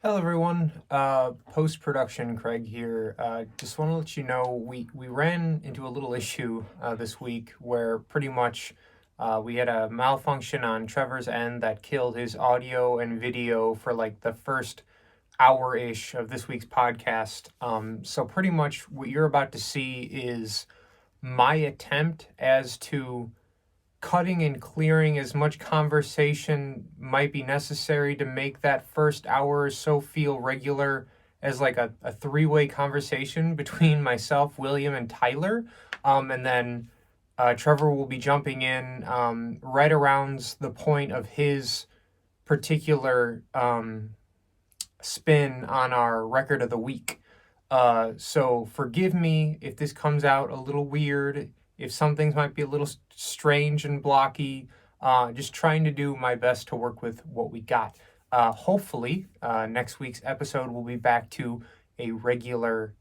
Hello, everyone. Post-production, Craig here. Just want to let you know we ran into a little issue this week where pretty much we had a malfunction on Trevor's end that killed his audio and video for like the first hour-ish of this week's podcast. So pretty much what you're about to see is my attempt as to cutting and clearing as much conversation might be necessary to make that first hour or so feel regular as like a three-way conversation between myself, William, and Tyler. And then Trevor will be jumping in right around the point of his particular spin on our record of the week. So forgive me if this comes out a little weird, if some things might be a little strange and blocky. Just trying to do my best to work with what we got. Hopefully, next week's episode will be back to a regular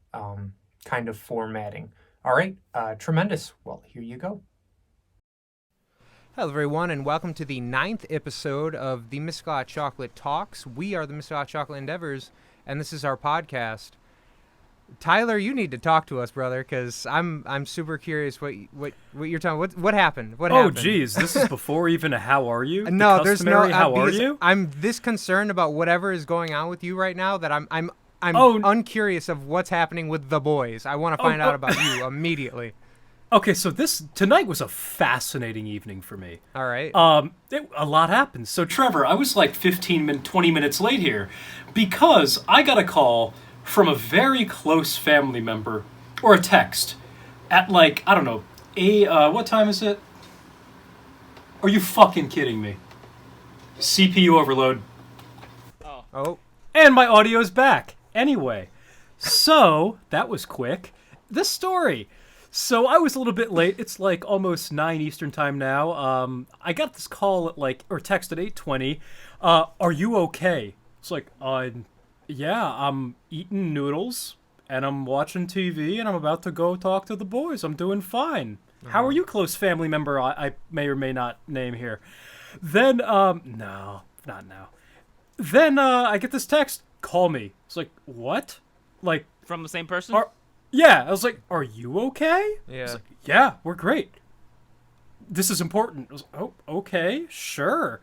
kind of formatting. All right, tremendous. Well, here you go. Hello, everyone, and welcome to the 9th episode of the Miscot Chocolate Talks. We are the Miscot Chocolate Endeavors, and this is our podcast. Tyler, you need to talk to us, brother, because I'm super curious what you're talking. What happened? What happened? Oh, geez, this is before even a how are you? No, there's no how are you? I'm this concerned about whatever is going on with you right now that I'm uncurious of what's happening with the boys. I want to find out about you immediately. Okay, so tonight was a fascinating evening for me. All right. A lot happened. So Trevor, I was like 20 minutes late here because I got a call from a very close family member, or a text, at like, I don't know, what time is it? Are you fucking kidding me? CPU overload. Oh. And my audio's back. Anyway, so, that was quick. The story. So I was a little bit late. It's like almost 9 Eastern time now. I got this call at text at 8:20. Are you okay? It's like, yeah, I'm eating noodles, and I'm watching TV, and I'm about to go talk to the boys. I'm doing fine. How are you, close family member I may or may not name here? Then, no, not now. Then, I get this text, call me. It's like, what? Like... From the same person? Yeah, I was like, are you okay? Yeah. I was like, yeah, we're great. This is important. I was like, oh, okay, sure.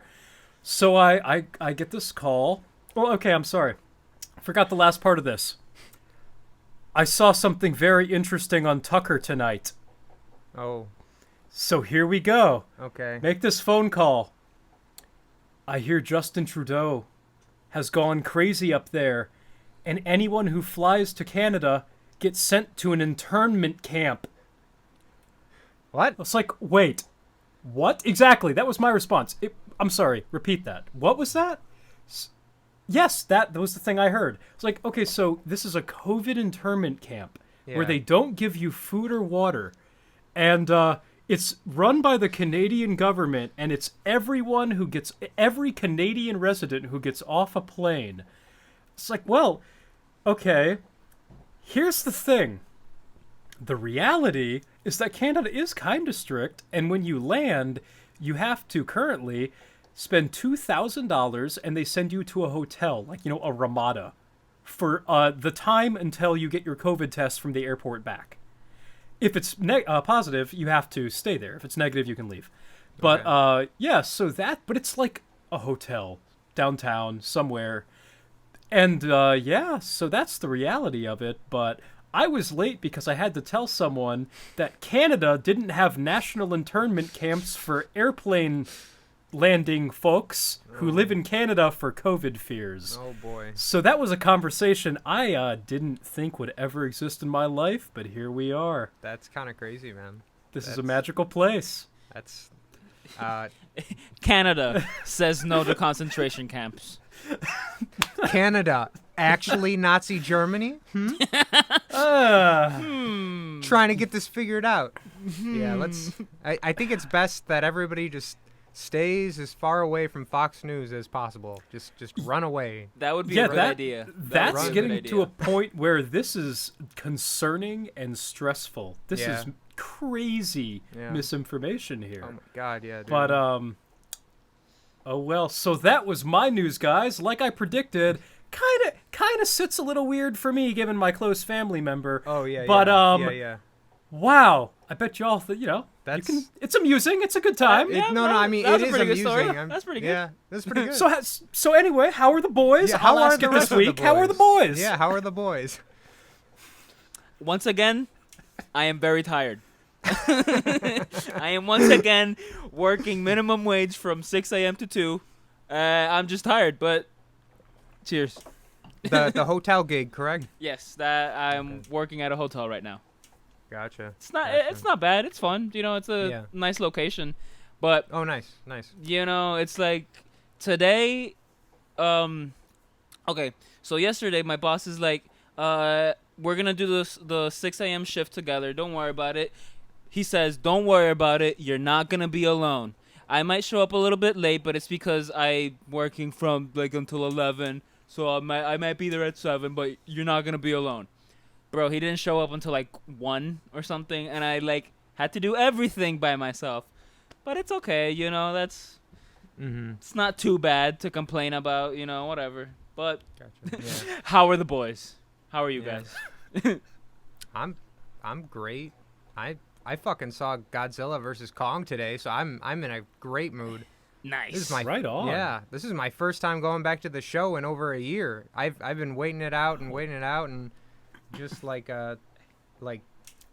So I get this call. Well, okay, I'm sorry. Forgot the last part of this. I saw something very interesting on Tucker tonight. Oh. So here we go. Okay. Make this phone call. I hear Justin Trudeau has gone crazy up there, and anyone who flies to Canada gets sent to an internment camp. What? It's like, wait, what? Exactly, that was my response. I'm sorry, repeat that. What was that? Yes, that was the thing I heard. It's like, okay, so this is a COVID internment camp where they don't give you food or water. And it's run by the Canadian government, and it's every Canadian resident who gets off a plane. It's like, well, okay, here's the thing. The reality is that Canada is kind of strict, and when you land, you have to currently spend $2,000 and they send you to a hotel, like, a Ramada, for the time until you get your COVID test from the airport back. If it's positive, you have to stay there. If it's negative, you can leave. But, but it's like a hotel downtown somewhere. And, so that's the reality of it. But I was late because I had to tell someone that Canada didn't have national internment camps for airplane landing folks who live in Canada for COVID fears. Oh, boy. So that was a conversation I didn't think would ever exist in my life, but here we are. That's kind of crazy, man. This is a magical place. That's... Canada says no to concentration camps. Canada, actually Nazi Germany? Trying to get this figured out. Yeah, I think it's best that everybody just stays as far away from Fox News as possible. Just run away. That would be a good idea. That's getting to a point where this is concerning and stressful. This is crazy misinformation here. Oh my god, yeah, dude. But oh well, so that was my news, guys. Like I predicted, kind of sits a little weird for me, given my close family member. Oh yeah. But yeah. wow, I bet y'all That's it's amusing. It's a good time. Yeah, no, bro, I mean, that was it a is pretty good amusing. story. That's pretty good. Yeah, that's pretty good. So anyway, how are the boys? Yeah, how I'll are ask the it rest this of the week. How are the boys? Yeah, how are the boys? Once again, I am very tired. I am once again working minimum wage from 6 a.m. to 2. I'm just tired, but cheers. The hotel gig, correct? Yes, that I'm working at a hotel right now. Gotcha. It's not bad. It's fun. It's a nice location, but Oh, nice. it's like today. Okay, so yesterday my boss is like, we're gonna do the 6 a.m. shift together. Don't worry about it. He says, don't worry about it. You're not gonna be alone. I might show up a little bit late, but it's because I'm working from like until 11. So I might be there at 7, but you're not gonna be alone. Bro, he didn't show up until like 1 or something, and I like had to do everything by myself. But it's okay, that's it's not too bad to complain about, whatever. But Gotcha. Yeah. how are the boys? How are you Yeah. guys? I'm great. I fucking saw Godzilla versus Kong today, so I'm in a great mood. Nice. This is my Right on. Yeah, this is my first time going back to the show in over a year. I've been waiting it out and just like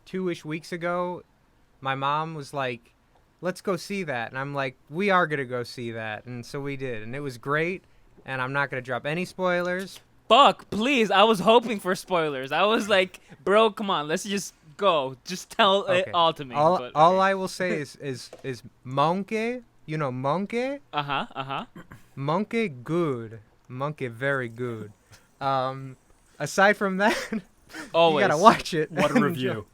2-ish weeks ago, my mom was like, "Let's go see that." And I'm like, "We are going to go see that." And so we did, and it was great, and I'm not going to drop any spoilers. Fuck, please. I was hoping for spoilers. I was like, bro, come on. Let's just go. Just tell it all to me. All I will say is monkey, monkey? Uh-huh. Monkey good. Monkey very good. Aside from that, Always. you gotta watch it. What a review.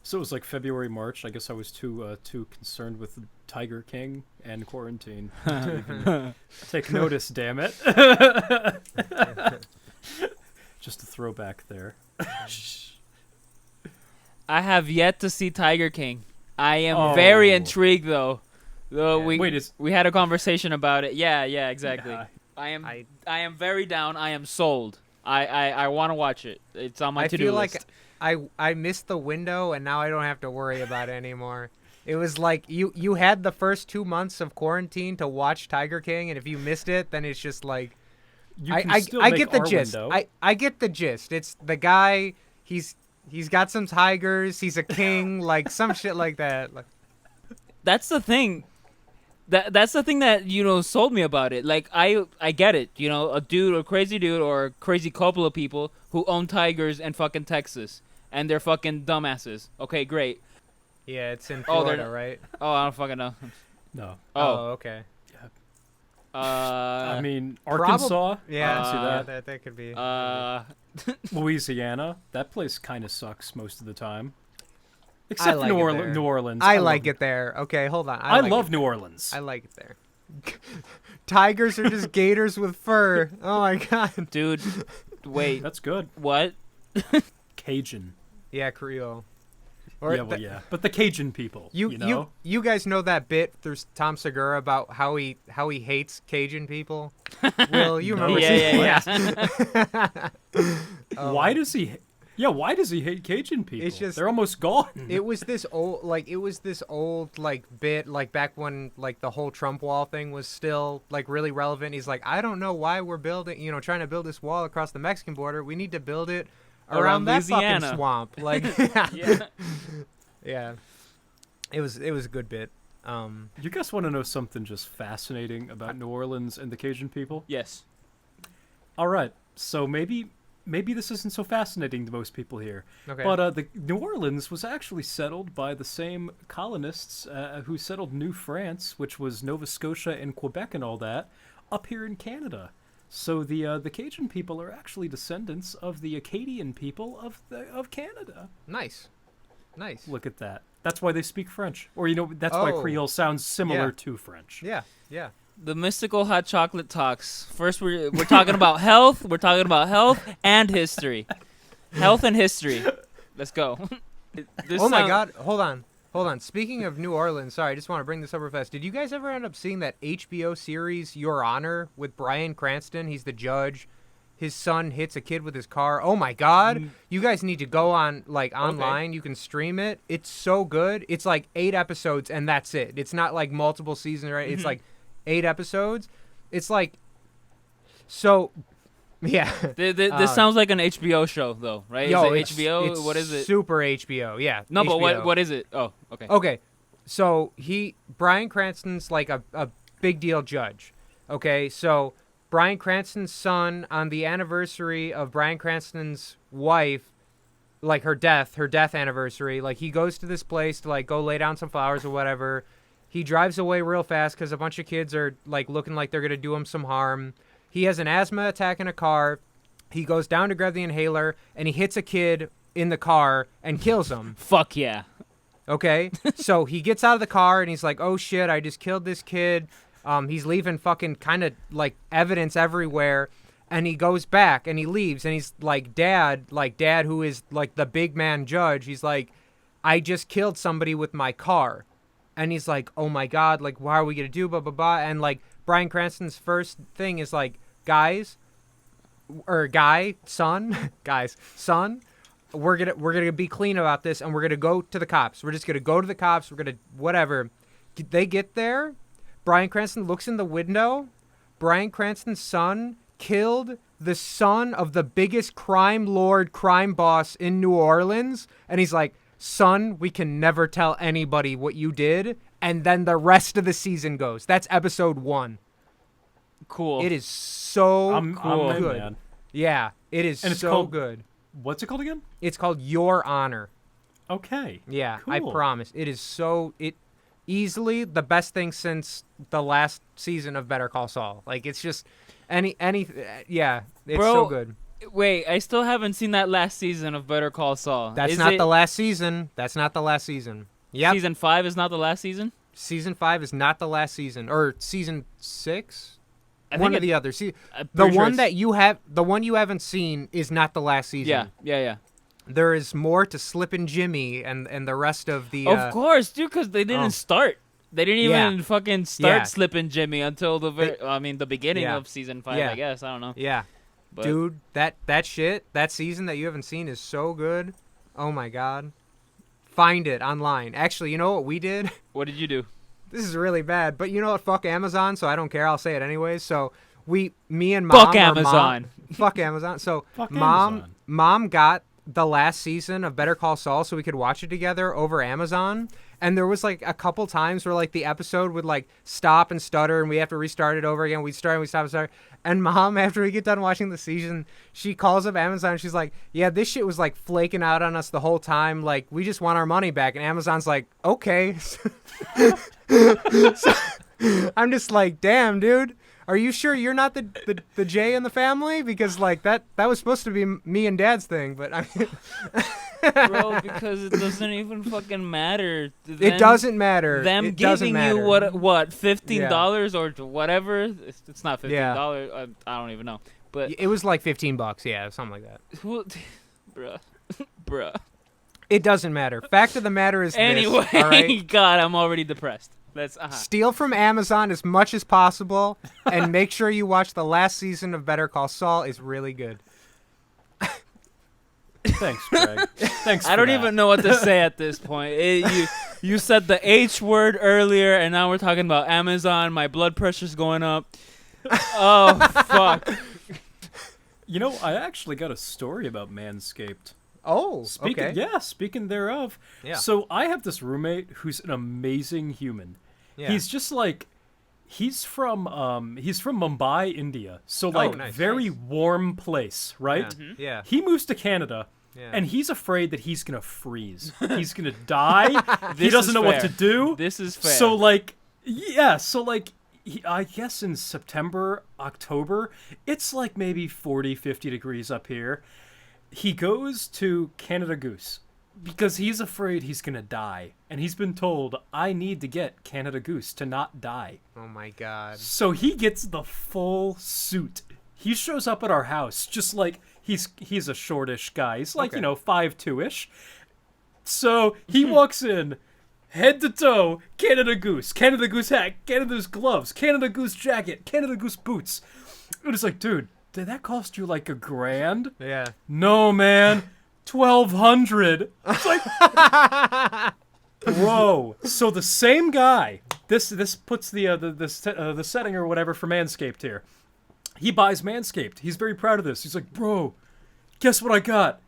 So it was like February, March. I guess I was too concerned with Tiger King and quarantine to even take notice. Damn it! Just a throwback there. I have yet to see Tiger King. I am very intrigued, though. We had a conversation about it. Yeah, exactly. Yeah. I am very down. I am sold. I want to watch it. It's on my to-do list. I feel like I missed the window, and now I don't have to worry about it anymore. It was like you had the first 2 months of quarantine to watch Tiger King, and if you missed it, then it's just like I get the gist. I get the gist. It's the guy. He's got some tigers. He's a king, like some shit like that. Like, that's the thing. That's the thing that sold me about it. Like I get it. A crazy dude, or a crazy couple of people who own tigers in fucking Texas, and they're fucking dumbasses. Okay, great. yeah, it's in Florida, right? Oh, I don't fucking know. No. Oh, okay. I mean, Arkansas. Yeah, I can see that. that could be. Louisiana. That place kind of sucks most of the time. Except like New it there. Orleans. I like it there. Okay, hold on. I like love it. New Orleans. I like it there. Tigers are just gators with fur. Oh my god. Dude, wait. That's good. What? Cajun. Yeah, Creole. Yeah. But the Cajun people. You guys know that bit through Tom Segura about how he hates Cajun people? Will you remember? Yeah. Why does he? Yeah, why does he hate Cajun people? It's just they're almost gone. It was this old bit like back when like the whole Trump wall thing was still like really relevant. He's like, I don't know why we're building, trying to build this wall across the Mexican border. We need to build it around that Louisiana. fucking swamp. Like, Yeah. yeah. It was a good bit. You guys want to know something just fascinating about New Orleans and the Cajun people? Yes. All right, so maybe this isn't so fascinating to most people here. Okay. But the New Orleans was actually settled by the same colonists who settled New France, which was Nova Scotia and Quebec and all that, up here in Canada. So the Cajun people are actually descendants of the Acadian people of Canada. Nice. Look at that. That's why they speak French. Or that's why Creole sounds similar to French. Yeah. The mystical hot chocolate talks. First, we're talking about health. We're talking about health and history. Health and history. Let's go. My God! Hold on. Hold on. Speaking of New Orleans, sorry, I just want to bring this up real fast. Did you guys ever end up seeing that HBO series Your Honor with Bryan Cranston? He's the judge. His son hits a kid with his car. Oh my God! You guys need to go on online. You can stream it. It's so good. It's like 8 episodes and that's it. It's not like multiple seasons, right? It's like 8 episodes. It's like so. Yeah. This sounds like an HBO show, though, right? Yo, is it HBO? It's What is it? Super HBO. Yeah. No, HBO. but what is it? Oh, okay. Okay, so Bryan Cranston's like a big deal judge. Okay, so Bryan Cranston's son, on the anniversary of Bryan Cranston's wife, like her death anniversary, like he goes to this place to like go lay down some flowers or whatever. He drives away real fast because a bunch of kids are like looking like they're gonna do him some harm. He has an asthma attack in a car. He goes down to grab the inhaler and he hits a kid in the car and kills him. Fuck yeah. Okay, so he gets out of the car and he's like, "Oh shit, I just killed this kid." He's leaving fucking kind of like evidence everywhere, and he goes back and he leaves and he's like, Dad, who is like the big man judge. He's like, "I just killed somebody with my car," and he's like, "Oh my God, like, what are we gonna do?" Blah blah blah. And like Bryan Cranston's first thing is like, son. We're gonna be clean about this, and we're gonna go to the cops. We're just gonna go to the cops. We're gonna whatever. They get there. Bryan Cranston looks in the window. Bryan Cranston's son killed the son of the biggest crime lord, crime boss in New Orleans, and he's like, "Son, we can never tell anybody what you did." And then the rest of the season goes. That's episode 1. Cool. It is so I'm in, good. man. Yeah, it is And it's so called- good. What's it called again? It's called Your Honor. Okay. Yeah, I Cool. promise. It is easily the best thing since the last season of Better Call Saul. Like, it's just yeah, it's Bro, so good. Wait, I still haven't seen that last season of Better Call Saul. That's not the last season. That's not the last season. Yep. Season 5 is not the last season? Season 5 is not the last season. Or season 6? I One think or the other. See, I'm the pretty sure one it's- the one you haven't seen is not the last season. Yeah. There is more to Slippin' Jimmy and the rest of the Of course, dude, because they didn't start. They didn't even fucking start Yeah. Slippin' Jimmy until the beginning Yeah. of season 5, Yeah. I guess. I don't know. Yeah. But Dude, that season that you haven't seen is so good. Oh my God. Find it online. Actually, you know what we did? what did you do? This is really bad, but you know what? Fuck Amazon, so I don't care. I'll say it anyways. So me and mom. Fuck Amazon. Fuck Amazon. So Fuck mom Amazon. mom got the last season of Better Call Saul so we could watch it together over Amazon. And there was like a couple times where like the episode would like stop and stutter and we have to restart it over again. We'd start and we stop and start. And mom, after we get done watching the season, she calls up Amazon and she's like, "Yeah, this shit was like flaking out on us the whole time. Like, we just want our money back." And Amazon's like, "Okay." So, I'm just like, "Damn, dude. Are you sure you're not the J in the family? Because like that was supposed to be me and Dad's thing, but I mean, Bro, because it doesn't even fucking matter. it doesn't matter. Them It doesn't giving matter. you what $15 or whatever. It's not $15. I don't even know. But It was like $15, yeah, something like that. who, bruh. It doesn't matter. Fact of the matter is Anyway, this, all right? God, I'm already depressed. Let's Steal from Amazon as much as possible, and make sure you watch the last season of Better Call Saul. It's really good. Thanks, Greg. Thanks. I don't even know what to say at this point. You said the H word earlier, and now we're talking about Amazon. My blood pressure's going up. Oh fuck! You know, I actually got a story about Manscaped. Oh, Speaking, okay. yeah. Speaking thereof, Yeah. So I have this roommate who's an amazing human. Yeah. He's just like, he's from Mumbai, India. So like, nice. very Nice. warm place, right? Yeah. Yeah. He moves to Canada. Yeah. And he's afraid that he's gonna freeze. He's gonna die. He This doesn't is know what fair. to do. This is fair. So like, yeah. So like, I guess in September, October, it's like maybe 40, 50 degrees up here. He goes to Canada Goose because he's afraid he's gonna die, and he's been told, "I need to get Canada Goose to not die." Oh my God. So he gets the full suit. He shows up at our house just like he's a shortish guy. He's like, Okay. 5'2"-ish. So he walks in, head to toe, Canada Goose hat, Canada Goose gloves, Canada Goose jacket, Canada Goose boots. And it's like, dude, did that cost you like $1,000? Yeah. No, man, $1,200. It's like, bro. So the same guy. This puts the setting or whatever for Manscaped here. He buys Manscaped. He's very proud of this. He's like, bro, guess what I got?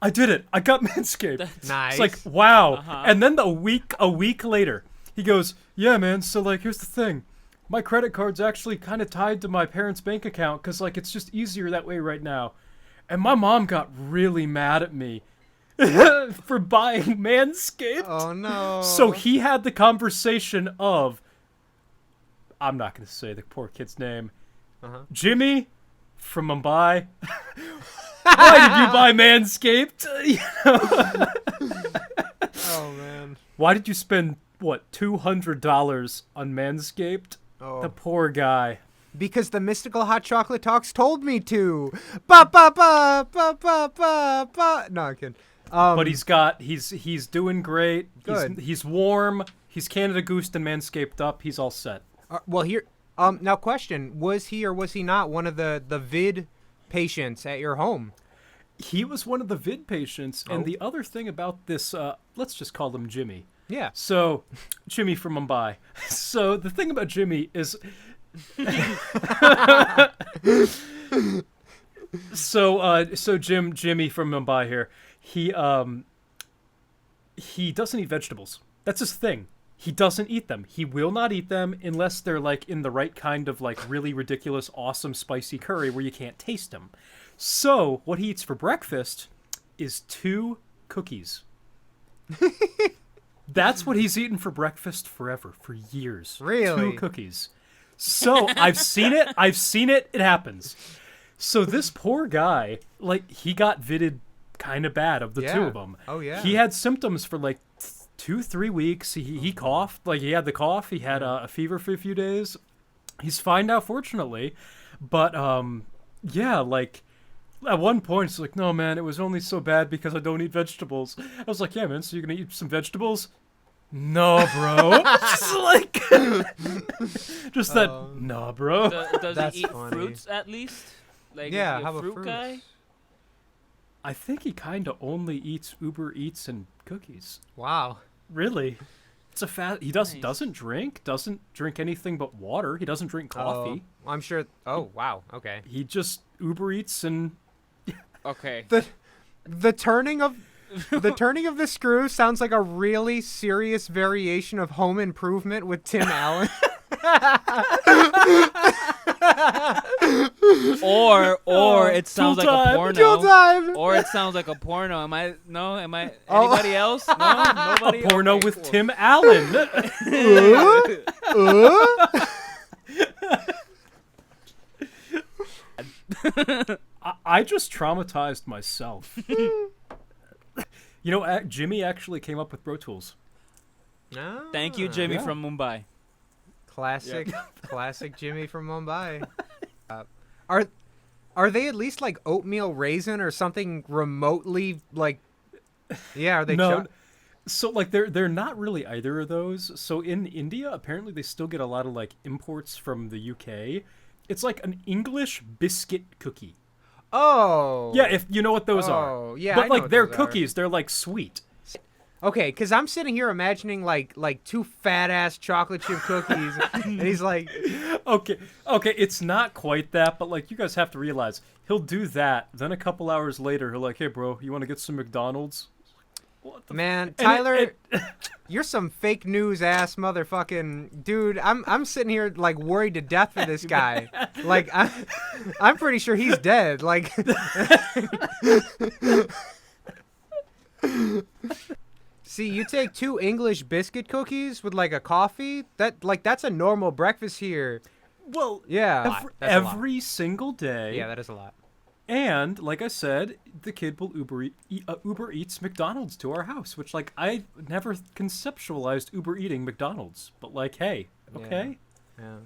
I did it. I got Manscaped. Nice. It's like, wow. Uh-huh. And then a week later, he goes, yeah, man, so, like, here's the thing. My credit card's actually kind of tied to my parents' bank account because, like, it's just easier that way right now. And my mom got really mad at me for buying Manscaped. Oh, no. So he had the conversation of, I'm not going to say the poor kid's name, Jimmy from Mumbai. Why did you buy Manscaped? Oh, man. Why did you spend, what, $200 on Manscaped? Oh. The poor guy. Because the mystical hot chocolate talks told me to. Ba ba ba ba ba ba ba. No, I'm kidding. But he's doing great. Good. He's warm. He's Canada Goosed and Manscaped up. He's all set. Well, here. Now, question: was he or was he not one of the vid patients at your home? He was one of the vid patients. Oh. And the other thing about this, let's just call him Jimmy. Yeah. So, Jimmy from Mumbai. So the thing about Jimmy is, so Jimmy from Mumbai here. He doesn't eat vegetables. That's his thing. He doesn't eat them. He will not eat them unless they're like in the right kind of like really ridiculous, awesome, spicy curry where you can't taste them. So what he eats for breakfast is 2 cookies. That's what he's eaten for breakfast forever, for years. Really? 2 cookies. So I've seen it. It happens. So this poor guy, like, he got vitted kind of bad of the 2 of them. Oh, yeah. He had symptoms for like 2-3 weeks. He coughed. Like, he had the cough. He had a fever for a few days. He's fine now, fortunately. But, yeah, like, at one point, it's like, no, man, it was only so bad because I don't eat vegetables. I was like, yeah, man, so you're going to eat some vegetables? No, bro. Just like, just that, no, bro. Does That's he eat funny. fruits at least? Like, Yeah, is he how a about fruit fruits? guy? I think he kind of only eats Uber Eats and cookies. Wow. Really? It's a fat. He Nice. doesn't drink anything but water. He doesn't drink coffee. Oh, I'm sure. Oh, wow. Okay. He just Uber Eats and Okay. The turning of the screw sounds like a really serious variation of Home Improvement with Tim Allen. Or it sounds like time. a porno. Kill time. Or it sounds like a porno. Am I? Oh. Anybody else? No, nobody. a porno Okay, with cool. Tim Allen. I just traumatized myself. You know, Jimmy actually came up with Bro Tools. Ah, Thank you, Jimmy Yeah. from Mumbai. Classic Jimmy from Mumbai. Are they at least like oatmeal raisin or something remotely like? Yeah, are they? No. So like they're not really either of those. So in India, apparently they still get a lot of like imports from the UK. It's like an English biscuit cookie. Oh. Yeah, if you know what those are. Oh, yeah, I But know like what they're those are. cookies, they're like sweet. Okay, because I'm sitting here imagining like 2 fat ass chocolate chip cookies, and he's like, Okay, it's not quite that, but like you guys have to realize he'll do that. Then a couple hours later, he'll like, hey bro, you want to get some McDonald's? What the man, And Tyler, you're some fake news ass motherfucking dude. I'm sitting here like worried to death for this guy. Like I'm pretty sure he's dead. Like. See, you take 2 English biscuit cookies with like a coffee. That's a normal breakfast here. Well, Yeah, that's a lot. every single day. Yeah, that is a lot. And like I said, the kid will Uber Eats McDonald's to our house, which like I never conceptualized Uber eating McDonald's, but like, hey, okay, Yeah.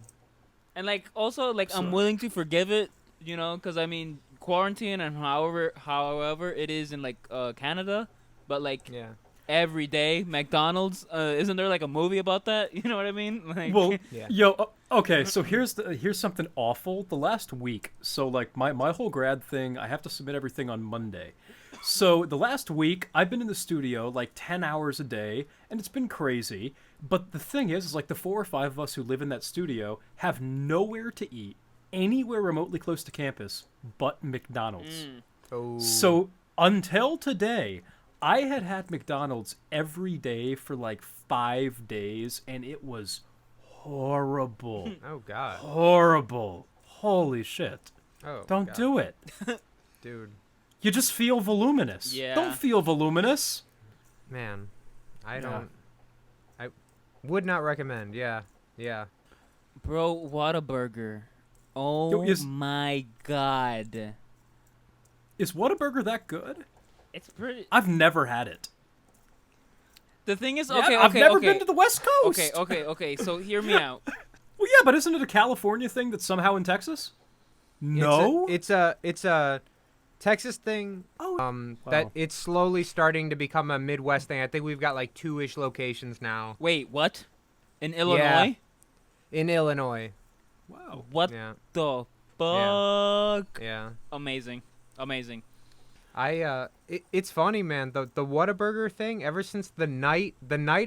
And like also like I'm So- willing to forgive it, you know, because I mean quarantine and however it is in like Canada, but like Yeah. every day. McDonald's, isn't there like a movie about that? You know what I mean? Like, Well, Yeah. okay, so here's something awful. The last week, so like my whole grad thing, I have to submit everything on Monday. So the last week, I've been in the studio like 10 hours a day, and it's been crazy. But the thing is like the 4 or 5 of us who live in that studio have nowhere to eat anywhere remotely close to campus but McDonald's. Oh. So until today, I had McDonald's every day for like 5 days, and it was horrible. Oh God. Horrible. Holy shit. Oh. Don't God. do it. Dude. You just feel voluminous. Yeah. Don't feel voluminous. Man, I Yeah. don't. I would not recommend. Yeah. Yeah. bro, Whataburger. Oh Yo, my God. Is Whataburger that good? It's pretty. I've never had it. The thing is, Yeah, okay, I've okay, never okay. been to the West Coast. Okay. So hear me out. Well, yeah, but isn't it a California thing that's somehow in Texas? No. It's a Texas thing. Oh. That Wow. it's slowly starting to become a Midwest thing. I think we've got like 2-ish locations now Wait, what? In Illinois? in Illinois. Wow. What Yeah. the fuck? Yeah. Amazing. It's funny, man. The Whataburger thing. Ever since the night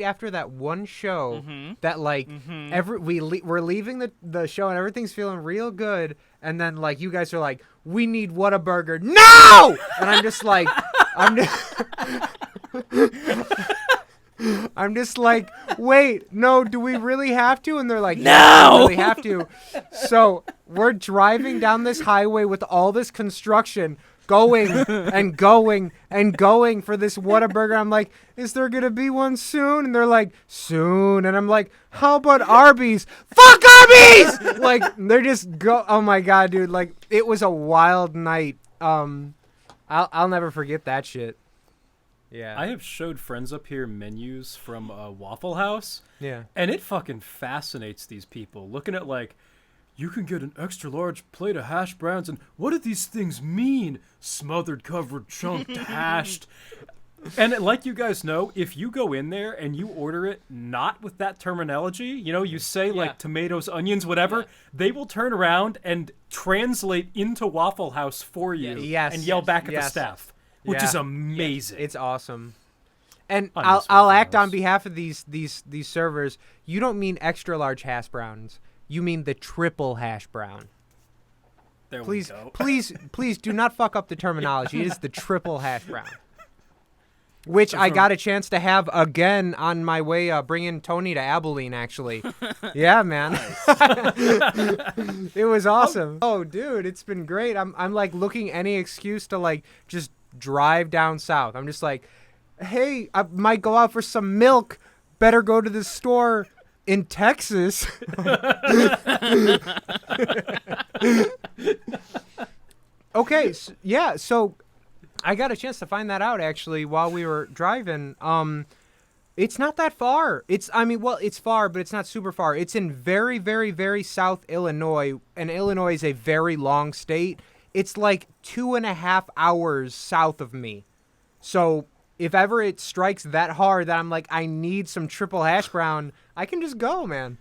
after that one show, Mhm. that like Mhm. we're leaving the show and everything's feeling real good, and then like you guys are like, we need Whataburger, no! And I'm just like, I'm just like, wait, no, do we really have to? And they're like, no, we really have to. So we're driving down this highway with all this construction, going and going and going for this Whataburger. I'm like, is there gonna be one soon? And they're like, soon. And I'm like, how about Arby's? Fuck Arby's! Like they're just go. Oh my God, dude! Like it was a wild night. I'll never forget that shit. Yeah. I have showed friends up here menus from Waffle House, Yeah. and it fucking fascinates these people. Looking at like, you can get an extra large plate of hash browns, and what do these things mean? Smothered, covered, chunked, hashed. And like you guys know, if you go in there and you order it not with that terminology, you say Yeah. like tomatoes, onions, whatever, Yeah. they will turn around and translate into Waffle House for you Yes. and yell back at the Yes. staff, which Yeah. is amazing. It's awesome. And I miss I'll Waffle act on House. behalf of these servers. You don't mean extra large hash browns. You mean the triple hash brown. There Please, we go. please do not fuck up the terminology. It is the triple hash brown. Which I From- got a chance to have again on my way bringing Tony to Abilene, actually. Yeah, man. It was awesome. Oh, dude, it's been great. I'm like looking any excuse to like just drive down south. I'm just like, hey, I might go out for some milk. Better go to the store in Texas. Okay, so I got a chance to find that out actually while we were driving. It's not that far. It's far, but it's not super far. It's in very, very, very South Illinois, and Illinois is a very long state. It's like 2.5 hours south of me. So if ever it strikes that hard that I'm like, I need some triple hash brown, I can just go, man.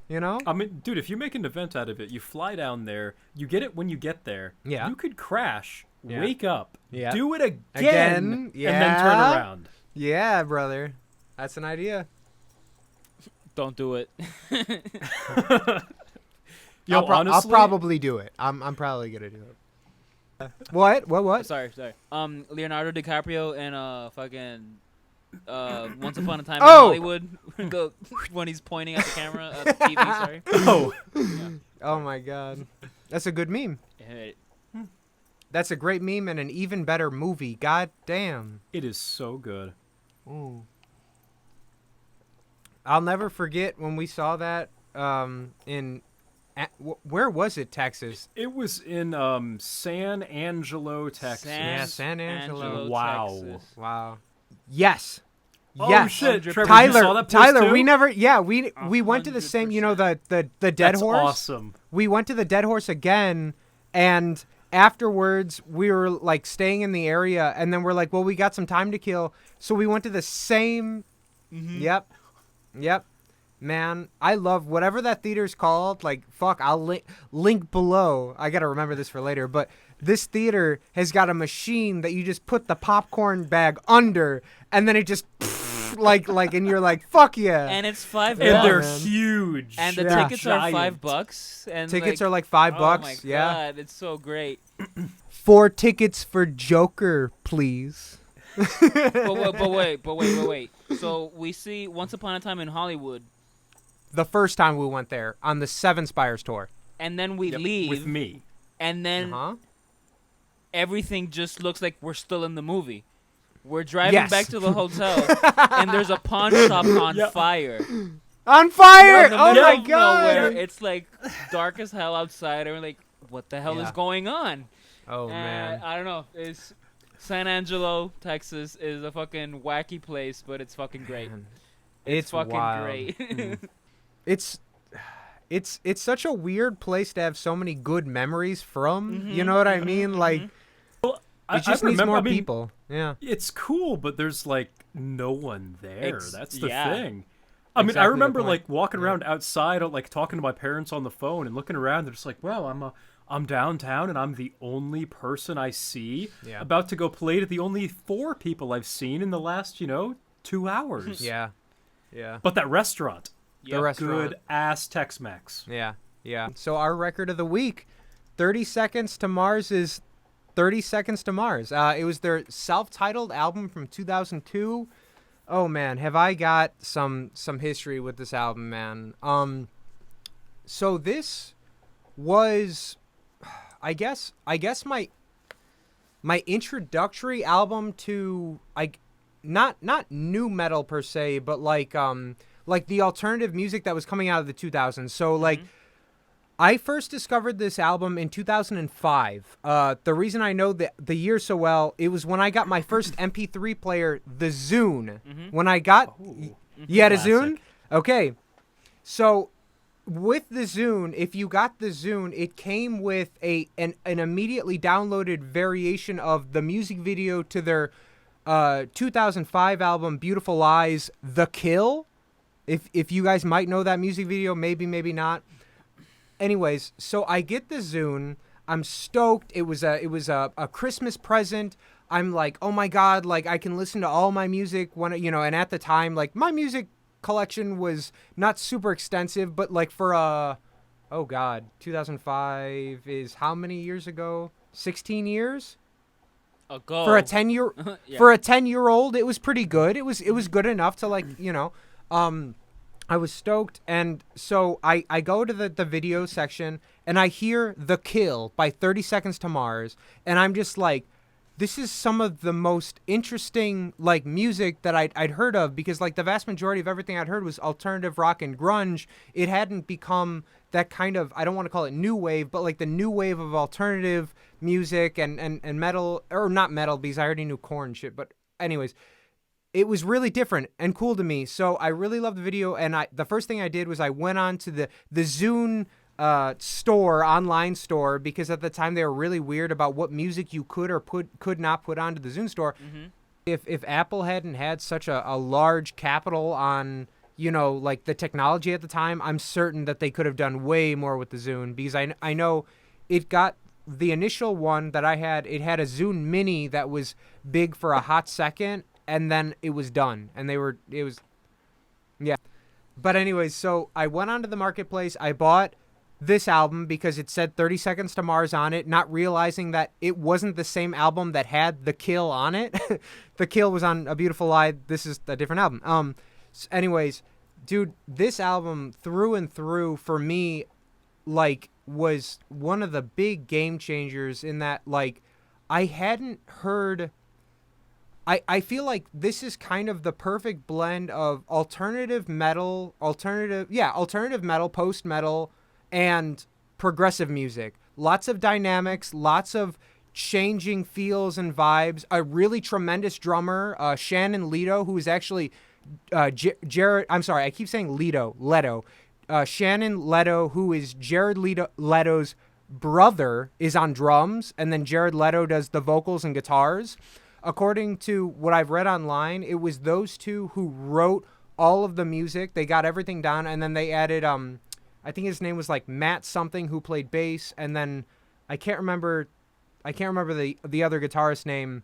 You know? I mean, dude, if you make an event out of it, you fly down there, you get it when you get there. Yeah. You could crash, Yeah. wake up, Yeah. do it again, Again, and then turn yeah. around. Yeah, brother. That's an idea. Don't do it. Yo, I'll honestly, probably do it. I'm probably gonna do it. What? Sorry. Leonardo DiCaprio and fucking Once Upon a Time in Oh! Hollywood go when he's pointing at the camera at the TV. Sorry. Oh, Oh my God, that's a good meme. Hey, That's a great meme and an even better movie. God damn. it is so good. Ooh. I'll never forget when we saw that where was it? Texas. It was in San Angelo, Texas. San Angelo. Wow. Texas. Wow. Yes. Oh Yes. shit, Trevor, Tyler, you saw that post Tyler, too? we never. Yeah, we went to the same. You know the dead That's horse. awesome. We went to the dead horse again, and afterwards, we were like staying in the area, and then we're like, well, we got some time to kill, so we went to the same. Yep. Man, I love whatever that theater's called. Like, fuck, I'll link below. I gotta remember this for later, but this theater has got a machine that you just put the popcorn bag under, and then it just and you're like, fuck yeah. And it's $5. And they're man. huge. And the Yeah. tickets are Giant. $5. And Tickets are like $5. Oh my Yeah. god, it's so great. 4 tickets for Joker, please. But wait. So we see Once Upon a Time in Hollywood, The first time we went there on the Seven Spires tour. and then we leave, with me. and then everything just looks like we're still in the movie. We're driving Yes. back to the hotel, and there's a pawn shop on fire. On fire! In the Oh middle my of god! nowhere. It's like dark as hell outside, and we're like, what the hell Yeah. is going on? Oh man. I don't know. It's San Angelo, Texas is a fucking wacky place, but it's fucking great. Man. It's fucking wild. great. It's such a weird place to have so many good memories from. Mhm, You know what I mean? Like I it just I needs remember, more I mean, people. Yeah. It's cool, but there's like no one there. That's the yeah. thing. I mean, I Exactly the remember point. like walking around outside, like talking to my parents on the phone and looking around. They're just like, "Wow, I'm downtown and I'm the only person I see. Yeah. About to go play to the only 4 people I've seen in the last, 2 hours." Yeah. Yeah. But that restaurant, The restaurant. good ass Tex-Mex. Yeah. Yeah. So our record of the week, 30 Seconds to Mars is 30 Seconds to Mars. It was their self-titled album from 2002. Oh man, have I got some history with this album, man. So this was I guess my introductory album to not new metal per se, but like the alternative music that was coming out of the 2000s. So like I first discovered this album in 2005. The reason I know the year so well, it was when I got my first MP3 player, the Zune. When I got you had a Classic. Zune? Okay. So with the Zune, if you got the Zune, it came with an immediately downloaded variation of the music video to their 2005 album Beautiful Lies, The Kill. If you guys might know that music video, maybe not. Anyways, so I get the Zune. I'm stoked. It was a Christmas present. I'm like, oh my god, like I can listen to all my music when and at the time, like my music collection was not super extensive, but like for 2005 is how many years ago? 16 years? Ago. For a 10-year Yeah. for a 10-year-old, it was pretty good. It was good enough to like, I was stoked, and so I go to the video section, and I hear The Kill by 30 Seconds to Mars, and I'm just like, this is some of the most interesting, like, music that I'd heard of, because, like, the vast majority of everything I'd heard was alternative rock and grunge. It hadn't become that kind of, I don't want to call it new wave, but, like, the new wave of alternative music and metal, or not metal, because I already knew Korn shit, but anyways, it was really different and cool to me. So I really loved the video, and the first thing I did was I went on to the Zune online store, because at the time they were really weird about what music you could or could not put onto the Zune store. If Apple hadn't had such a large capital on, like the technology at the time, I'm certain that they could have done way more with the Zune, because I know it got the initial one that I had, it had a Zune Mini that was big for a hot second, and then it was done, and but anyways, so I went onto the marketplace, I bought this album because it said 30 Seconds to Mars on it, not realizing that it wasn't the same album that had The Kill on it. The Kill was on A Beautiful Lie. This is a different album. Anyways, dude, this album through and through for me, like, was one of the big game changers in that, like, I hadn't heard... I feel like this is kind of the perfect blend of alternative metal, post-metal, and progressive music. Lots of dynamics, lots of changing feels and vibes. A really tremendous drummer, Shannon Leto, who is actually Jared... I'm sorry, I keep saying Leto. Shannon Leto, who is Jared Leto's brother is on drums, and then Jared Leto does the vocals and guitars. According to what I've read online, it was those two who wrote all of the music. They got everything down, and then they added, I think his name was like Matt something, who played bass, and then I can't remember the other guitarist name,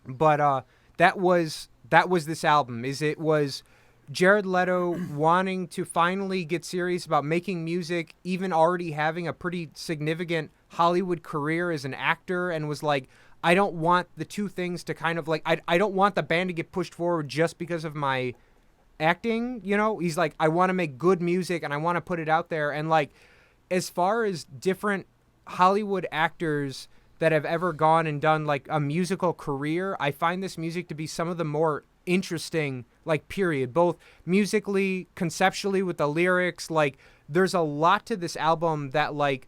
but that was this album. It was Jared Leto wanting to finally get serious about making music, even already having a pretty significant Hollywood career as an actor, and was like, I don't want the two things to kind of like, I don't want the band to get pushed forward just because of my acting, you know? He's like, I want to make good music and I want to put it out there. And like, as far as different Hollywood actors that have ever gone and done like a musical career, I find this music to be some of the more interesting, like, period, both musically, conceptually, with the lyrics. Like, there's a lot to this album that like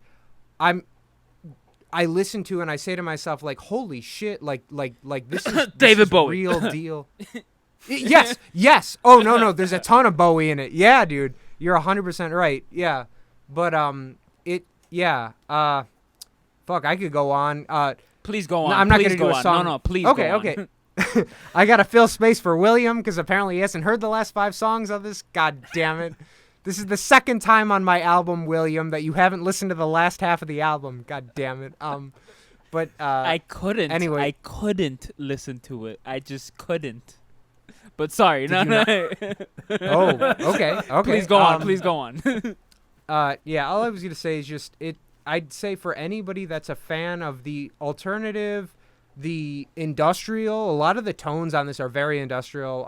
I listen to and I say to myself, like, holy shit, like this is David Bowie, real deal. Yes. Oh no, there's a ton of Bowie in it. Yeah, dude, you're 100% right. Yeah, but fuck, I could go on. Please go on. No, I'm not Please gonna go do a on. song. No, please. Okay, go on. okay. I gotta fill space for William because apparently he hasn't heard the last 5 songs of this. God damn it. This is the second time on my album, William, that you haven't listened to the last half of the album. God damn it. But I couldn't. Anyway. I couldn't listen to it. I just couldn't. But sorry, no. Oh, okay. Please go on. Please go on. Yeah, all I was gonna say is just it. I'd say for anybody that's a fan of the alternative, the industrial, a lot of the tones on this are very industrial.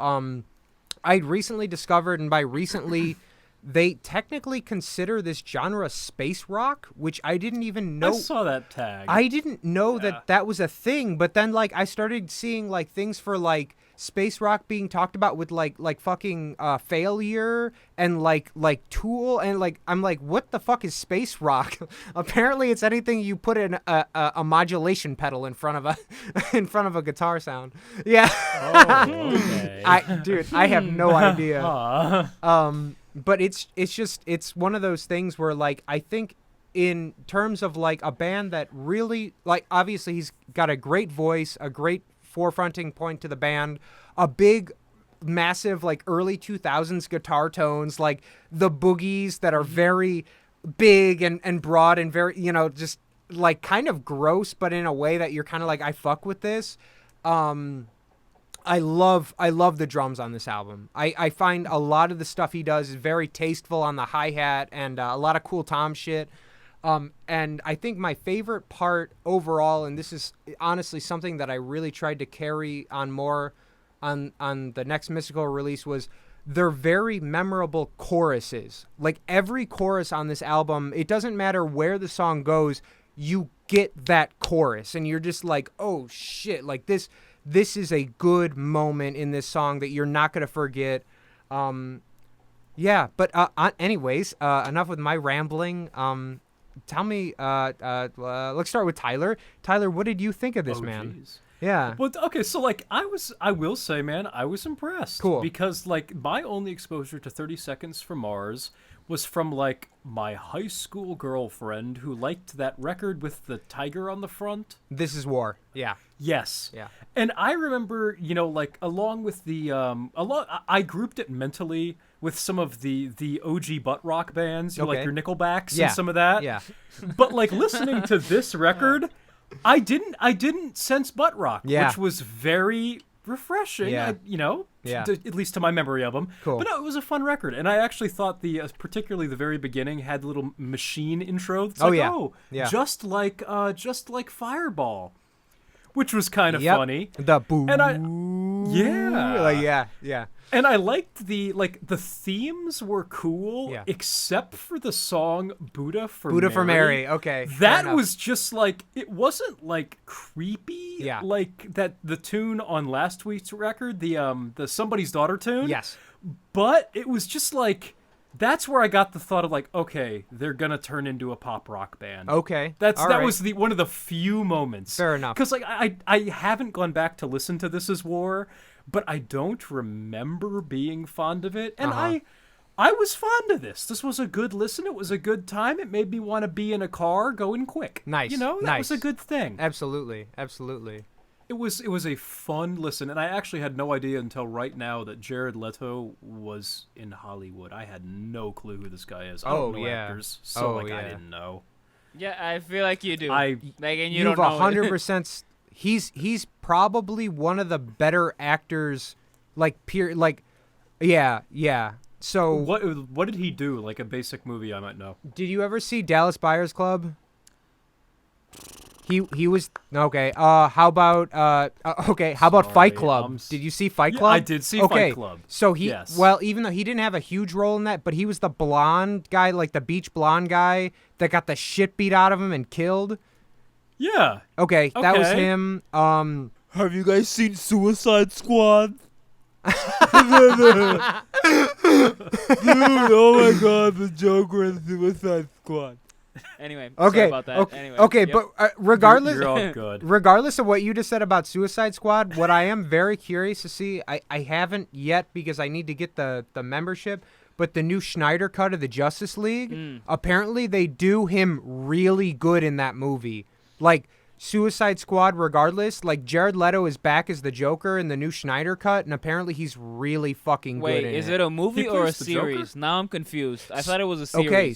I recently discovered, and by recently, they technically consider this genre space rock, which I didn't even know. I saw that tag. I didn't know that was a thing, but then like I started seeing like things for like space rock being talked about with like fucking Failure and like Tool, and like I'm like, what the fuck is space rock? Apparently it's anything you put in a modulation pedal in front of a guitar sound. Yeah. Oh, okay. I have no idea. Aw. But it's one of those things where like I think in terms of like a band that really, like, obviously he's got a great voice, a great forefronting point to the band, a big massive like early 2000s guitar tones, like the boogies that are very big and broad and very, you know, just like kind of gross, but in a way that you're kind of like, I fuck with this. I love the drums on this album. I find a lot of the stuff he does is very tasteful on the hi-hat, and a lot of cool tom shit. And I think my favorite part overall, and this is honestly something that I really tried to carry on more on the next Mystical release, was they're very memorable choruses. Like every chorus on this album, it doesn't matter where the song goes, you get that chorus and you're just like, oh shit, like this is a good moment in this song that you're not going to forget. Yeah, but anyways, enough with my rambling. Tell me, let's start with Tyler. Tyler, what did you think of this, man? Geez. Yeah. Well, okay, so like I will say, man, I was impressed. Cool. Because like my only exposure to 30 Seconds from Mars was from like my high school girlfriend who liked that record with the tiger on the front. This Is War. Yeah. Yes. Yeah. And I remember, you know, like along with the I grouped it mentally with some of the OG butt rock bands, you know, like your Nickelbacks and some of that. Yeah. But like listening to this record, I didn't sense butt rock, which was very refreshing. Yeah. At least to my memory of them. Cool. But no, it was a fun record, and I actually thought particularly the very beginning had a little machine intro. It's just like Fireball, which was kind of funny. The boo. And yeah. And I liked the themes were cool, except for the song Buddha for Mary. Okay. That was just like, it wasn't like creepy, Yeah. like the tune on last week's record, the Somebody's Daughter tune. Yes. But it was just like, that's where I got the thought of like, okay, they're gonna turn into a pop rock band. Okay. That was one of the few moments. Fair enough. Because like I haven't gone back to listen to This Is War, but I don't remember being fond of it, and I was fond of this. This was a good listen. It was a good time. It made me want to be in a car going quick. Nice. You know, that was a good thing. Absolutely. Absolutely. It was a fun listen, and I actually had no idea until right now that Jared Leto was in Hollywood. I had no clue who this guy is. I don't know actors, so I didn't know. Yeah, I feel like you do. Megan, you You've don't know. 100%. He's probably one of the better actors. Yeah. So What did he do? Like a basic movie I might know. did you ever see Dallas Buyers Club? He was okay. How about Fight Club? Did you see Fight Club? I did see Fight Club. So Yes. well, even though he didn't have a huge role in that, but he was the blonde guy, like the beach blonde guy that got the shit beat out of him and killed. Yeah. Okay, that was Okay. him. Have you guys seen Suicide Squad? Dude, oh my god, the Joker in Suicide Squad. Anyway, Okay, sorry about that. okay, Anyway, okay, yep. but regardless, You're all good. regardless of what you just said about Suicide Squad, what I am very curious to see, I haven't yet because I need to get the membership, but the new Snyder cut of the Justice League, apparently they do him really good in that movie. Like, Suicide Squad, regardless, like, Jared Leto is back as the Joker in the new Snyder cut, and apparently he's really fucking Wait, good in is it. it a movie He or a plays the Joker? series? Now I'm confused. I thought it was a series. Okay,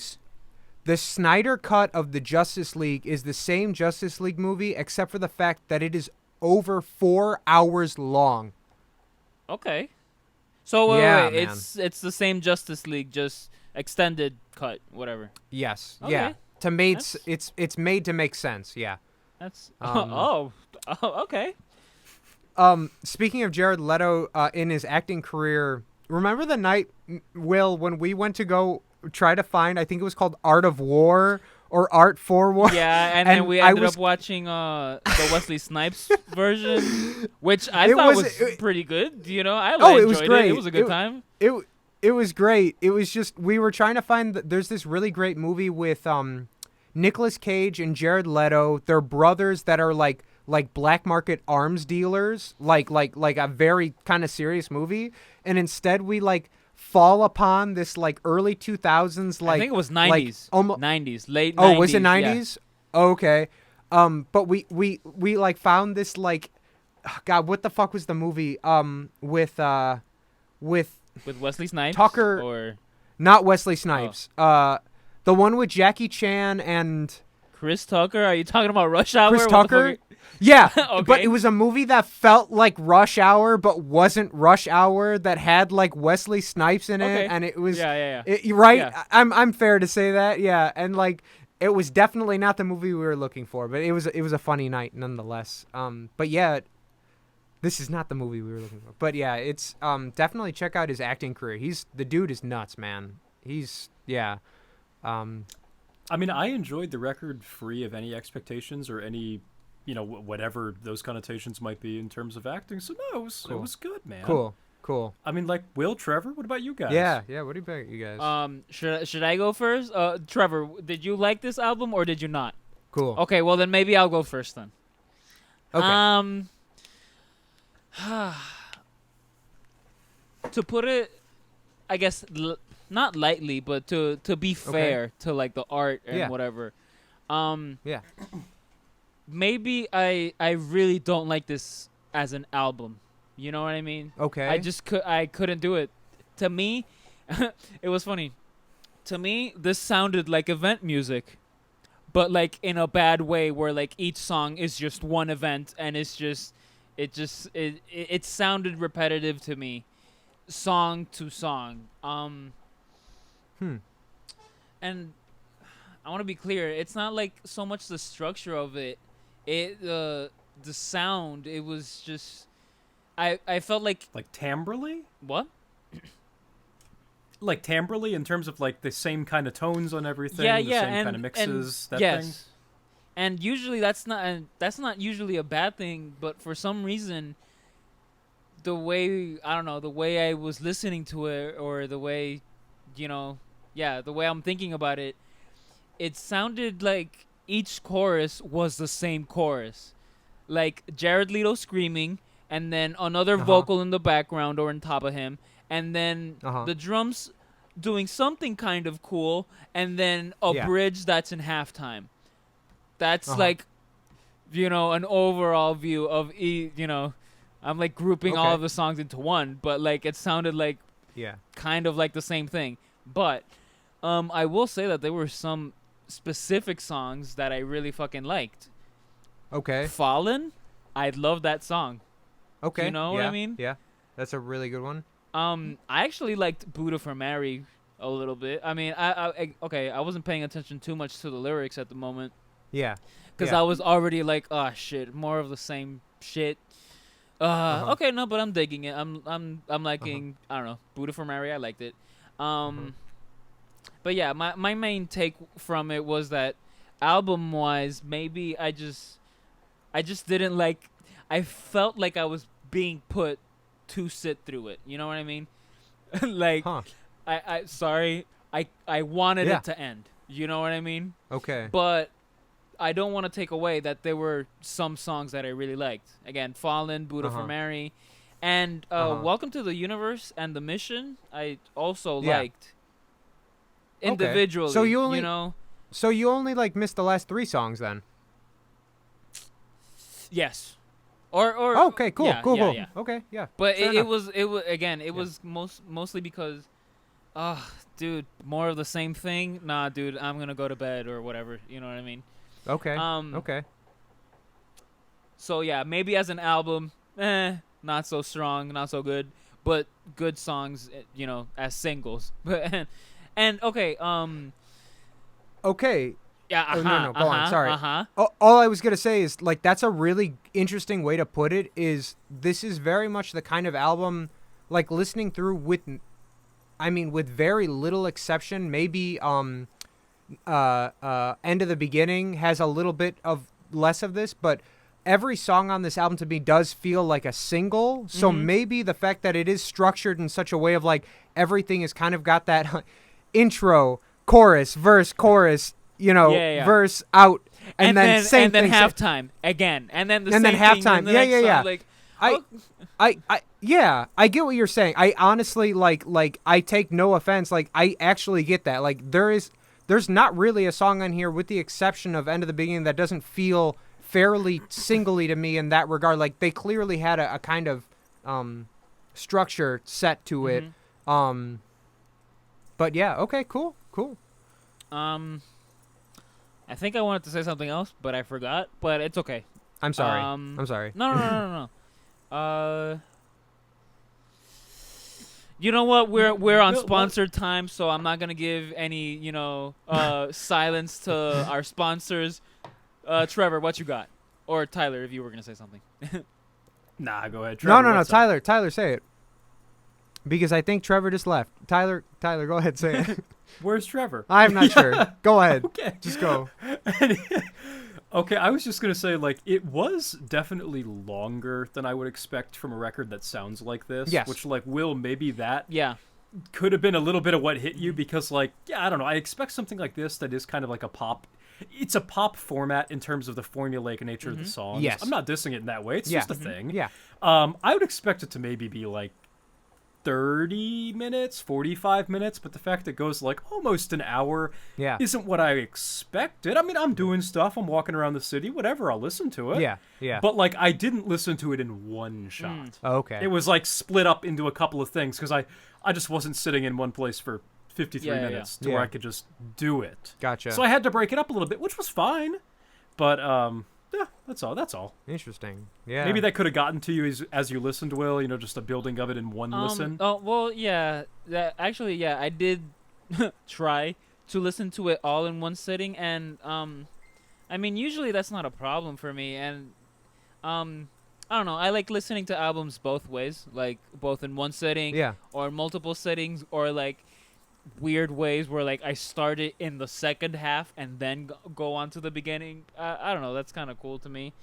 the Snyder cut of the Justice League is the same Justice League movie, except for the fact that it is over 4 hours long. Okay. So wait, Yeah, wait, man. it's the same Justice League, just extended cut, whatever. Yes. Okay. Yeah. It's made to make sense. Yeah. That's Um, okay. Speaking of Jared Leto in his acting career, remember the night, Will, when we went to go try to find, I think it was called Art of War or Art for War? Yeah, and then we ended up watching the Wesley Snipes version, which I thought was pretty good. You know, I it was enjoyed great. it. It was a good time. It was great. It was just, we were trying to find, there's this really great movie with Nicolas Cage and Jared Leto. They're brothers that are like black market arms dealers, like a very kind of serious movie. And instead we fall upon this early 2000s I think it was 90s. 90s, late 90s. Oh, was it yeah. 90s? Okay. But we found this God, what the fuck was the movie with With Wesley Snipes? Tucker- Or not Wesley Snipes. The one with Jackie Chan and Chris Tucker? Are you talking about Rush Hour? Chris What the fuck Tucker. are- Yeah, Okay. but it was a movie that felt like Rush Hour, but wasn't Rush Hour. That had Wesley Snipes in it, Okay. and it was Yeah. You're right. Yeah. I'm fair to say that. Yeah, and it was definitely not the movie we were looking for, but it was a funny night nonetheless. But yeah, this is not the movie we were looking for. But yeah, it's definitely check out his acting career. The dude is nuts, man. I mean, I enjoyed the record free of any expectations or any, whatever those connotations might be in terms of acting. So no, it was, Cool. It was good, man. Cool. I mean, Will, Trevor, what about you guys? Yeah. What about you guys? Should I go first? Trevor, did you like this album or did you not? Cool. Okay, well then maybe I'll go first then. Okay. To put it, I guess not lightly, but to be fair to the art and Yeah. whatever. Yeah. Maybe I really don't like this as an album. You know what I mean? Okay. I couldn't do it. To me, it was funny. To me, this sounded like event music, but in a bad way, where each song is just one event, and it sounded repetitive to me, song to song. And I want to be clear. It's not so much the structure of it. The sound. It was just. I felt like timbrely? What? Timbrely in terms of the same kind of tones on everything, Yeah, the yeah, same kind of mixes, that yes. thing. And usually that's not usually a bad thing, but for some reason the way I was listening to it, or the way the way I'm thinking about it, it sounded like each chorus was the same chorus. Jared Leto screaming, and then another vocal in the background or on top of him, and then the drums doing something kind of cool, and then a Yeah. bridge that's in halftime. That's Uh-huh. like, an overall view of I'm like grouping all Okay. of the songs into one, but like it sounded like Yeah. kind of like the same thing. But I will say that there were some specific songs that I really fucking liked. Okay. Fallen, I love that song. Okay. you know what I yeah, mean? Yeah. That's a really good one. I actually liked Buddha for Mary a little bit. I mean, I wasn't paying attention too much to the lyrics at the moment Yeah. because Yeah. I was already like, oh shit, more of the same shit. Okay, no, but I'm digging it. I'm liking. I don't know, Buddha for Mary. I liked it. But yeah, my main take from it was that album wise, maybe I just didn't like. I felt like I was being put to sit through it. You know what I mean? Like, Huh. I sorry, I wanted Yeah. it to end. You know what I mean? Okay. But I don't want to take away that there were some songs that I really liked. Again, Fallen, Buddha for Uh-huh. Mary, and Welcome to the Universe and The Mission. I also Yeah. liked individually. So you only- you know, So you only like missed the last 3 songs then? yes, or Okay. Cool. yeah, cool. yeah, cool. yeah. Okay. Yeah. But Fair it enough. was again it was mostly because, dude, more of the same thing. Nah, dude, I'm gonna go to bed or whatever. You know what I mean? Okay. Um, Okay. So yeah, maybe as an album, not so strong, not so good, but good songs, as singles. But and okay, Okay. yeah, Oh, no, go on, sorry. uh-huh. All I was gonna say is like that's a really interesting way to put it. Is this is very much the kind of album, like listening through with, I mean, with very little exception. Maybe End of the Beginning has a little bit of less of this, but every song on this album to me does feel like a single. So maybe the fact that it is structured in such a way of like everything has kind of got that intro, chorus, verse, chorus. Yeah. Verse out, and then same and then thing. halftime again, and then the And same then thing, halftime. and the Yeah, next yeah, song, yeah. Like, I get what you're saying. I honestly like I take no offense. Like I actually get that. Like there's not really a song on here with the exception of End of the Beginning that doesn't feel fairly singly to me in that regard. Like they clearly had a kind of structure set to it. But yeah, okay, cool. I think I wanted to say something else, but I forgot. But it's okay. I'm sorry. Um, I'm sorry. No. You know what? We're on sponsored time, so I'm not gonna give any silence to our sponsors. Trevor, what you got? Or Tyler, if you were gonna say something. Nah, go ahead. No, Trevor, what's up? Tyler, say it. Because I think Trevor just left. Tyler, go ahead, say it. Where's Trevor? I'm not sure. Go ahead. Okay. Just go. Okay, I was just gonna say, like, it was definitely longer than I would expect from a record that sounds like this. Yes. Which, like, maybe that Yeah. could have been a little bit of what hit you because, like, yeah, I don't know. I expect something like this that is kind of like a pop. It's a pop format in terms of the formulaic nature of the songs. Yes. I'm not dissing it in that way. It's Yeah. just a thing. Yeah. I would expect it to maybe be like 30 minutes, 45 minutes, but the fact it goes like almost an hour Yeah. isn't what I expected. I mean, I'm doing stuff, I'm walking around the city, whatever, I'll listen to it. Yeah. Yeah. But like I didn't listen to it in one shot. Okay. It was like split up into a couple of things because I just wasn't sitting in one place for 53 Yeah. minutes to Yeah. where I could just do it. Gotcha. So I had to break it up a little bit, which was fine. But yeah, that's all. Interesting. Yeah. Maybe that could have gotten to you as you listened, Will, just a building of it in one listen. Oh well, yeah. Actually, yeah, I did try to listen to it all in one sitting, and I mean, usually that's not a problem for me, and I don't know. I like listening to albums both ways, like both in one sitting, Yeah. or multiple settings, or like weird ways where like I start it in the second half and then go on to the beginning. I don't know. That's kind of cool to me.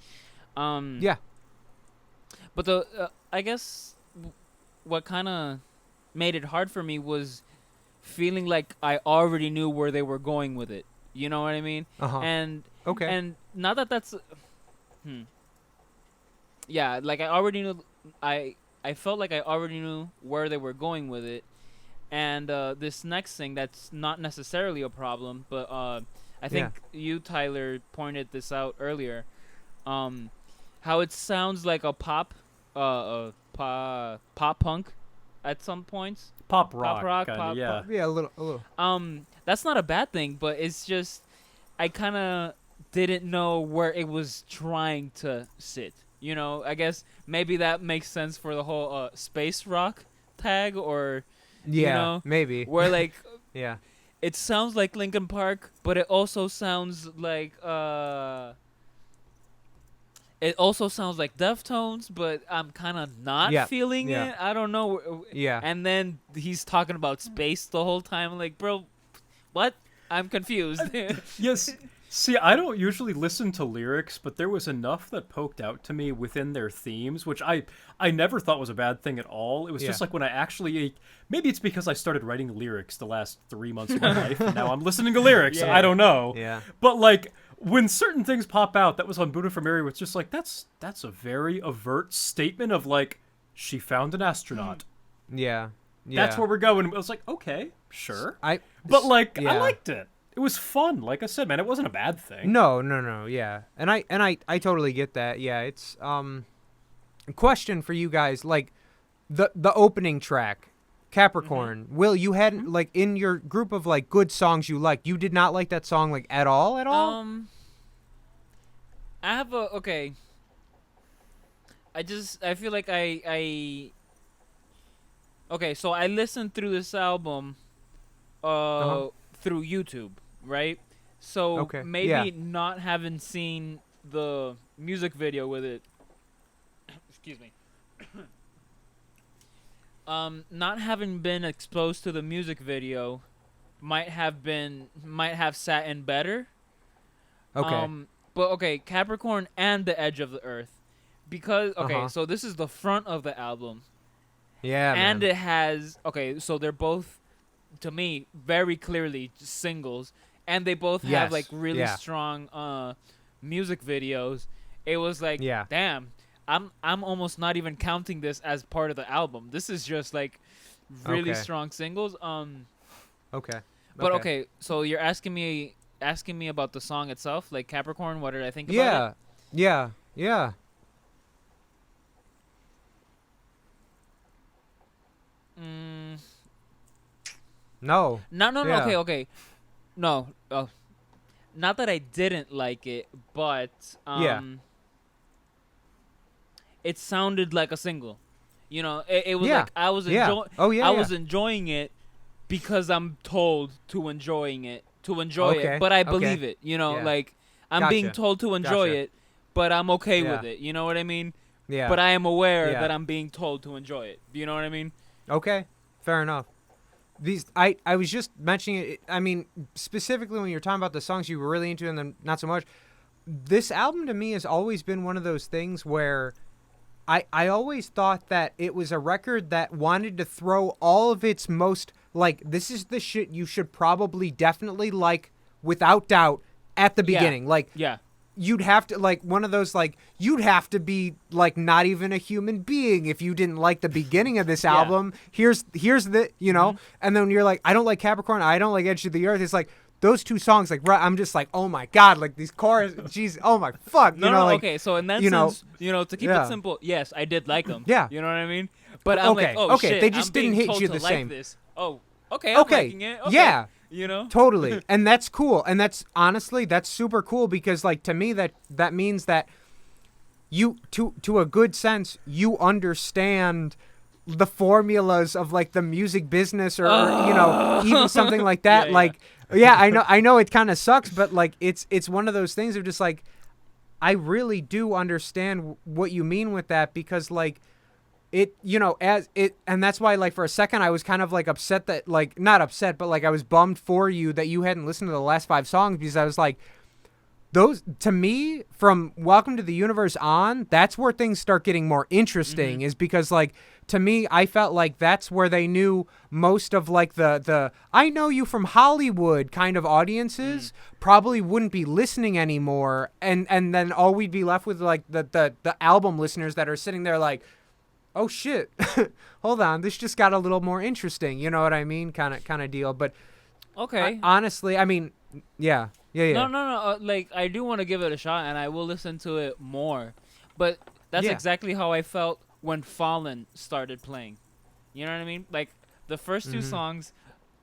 Yeah. But I guess what kind of made it hard for me was feeling like I already knew where they were going with it. You know what I mean? Uh-huh. And Okay. and not that that's yeah, like I already knew I felt like I already knew where they were going with it. And this next thing that's not necessarily a problem, but I think you, Tyler, pointed this out earlier. How it sounds like a pop punk at some points. Pop rock, Pop, yeah. Yeah, a little. That's not a bad thing, but it's just I kind of didn't know where it was trying to sit. You know, I guess maybe that makes sense for the whole space rock tag, or Yeah, you know, maybe. where like Yeah. it sounds like Linkin Park, but it also sounds like Deftones, but I'm kind of not feeling it. I don't know. Yeah. And then he's talking about space the whole time. I'm like, bro, what? I'm confused. Yes. See, I don't usually listen to lyrics, but there was enough that poked out to me within their themes, which I never thought was a bad thing at all. It was just like when I actually, maybe it's because I started writing lyrics the last 3 months of my life, and now I'm listening to lyrics. I don't know. Yeah. But like when certain things pop out, that was on Buddha for Mary, it's just like that's a very overt statement of like she found an astronaut. Yeah. That's where we're going. I was like, okay, sure. I liked it. It was fun. Like I said, man, it wasn't a bad thing. No, yeah. And I totally get that. Yeah, it's question for you guys, like the opening track, Capricorn. Will, you hadn't like in your group of like good songs you liked, you did not like that song like at all? I have okay. I feel like I okay, so I listened through this album through YouTube, right? So maybe not having seen the music video with it. Excuse me. Not having been exposed to the music video might have sat in better. Okay. But okay, Capricorn and The Edge of the Earth. Because so this is the front of the album. Yeah, and man. it has so they're both, to me, very clearly singles, and they both have like really strong music videos. It was like, damn, I'm almost not even counting this as part of the album. This is just like really strong singles. But okay, so you're asking me about the song itself, like Capricorn. What did I think about it? Yeah. No. Okay. No. Not that I didn't like it, but it sounded like a single. You know, it was like I was enjoying. I was enjoying it because I'm told to enjoy it, but I believe it. You know, like I'm being told to enjoy it, but I'm okay with it. You know what I mean? Yeah. But I am aware that I'm being told to enjoy it. You know what I mean? Okay, fair enough. I was just mentioning it. I mean, specifically when you're talking about the songs you were really into and then not so much. This album to me has always been one of those things where I always thought that it was a record that wanted to throw all of its most, like, this is the shit you should probably definitely like without doubt at the beginning. You'd have to, like, one of those, like, you'd have to be, like, not even a human being if you didn't like the beginning of this album. Here's the, you know, and then when you're like, I don't like Capricorn, I don't like Edge of the Earth, it's like, those two songs, like, I'm just like, oh my God, like, these chorus, jeez, oh my fuck. Okay, so in that sense, to keep it simple, yes, I did like them. Yeah. You know what I mean? But I'm like, oh, shit, they just didn't hit you the same. This. Oh, okay, I'm liking it. Okay. Yeah. You know? Totally. And that's cool. And that's, honestly, that's super cool because, like, to me, that means that you, to a good sense, you understand the formulas of, like, the music business or you know, even something like that. I know it kind of sucks, but, like, it's one of those things of just, like, I really do understand what you mean with that because, like, it, you know, and that's why, like, for a second I was kind of, like, upset that, like, not upset, but, like, I was bummed for you that you hadn't listened to the last 5 songs because I was like, those, to me, from Welcome to the Universe on, that's where things start getting more interesting is because, like, to me, I felt like that's where they knew most of, like, the I know you from Hollywood kind of audiences probably wouldn't be listening anymore, and then all we'd be left with, like, the album listeners that are sitting there like, oh shit, hold on, this just got a little more interesting. You know what I mean? Kind of deal. But Okay. honestly, I mean, yeah. No. Like I do want to give it a shot, and I will listen to it more. But that's Yeah. exactly how I felt when Fallen started playing. You know what I mean? Like the first two songs,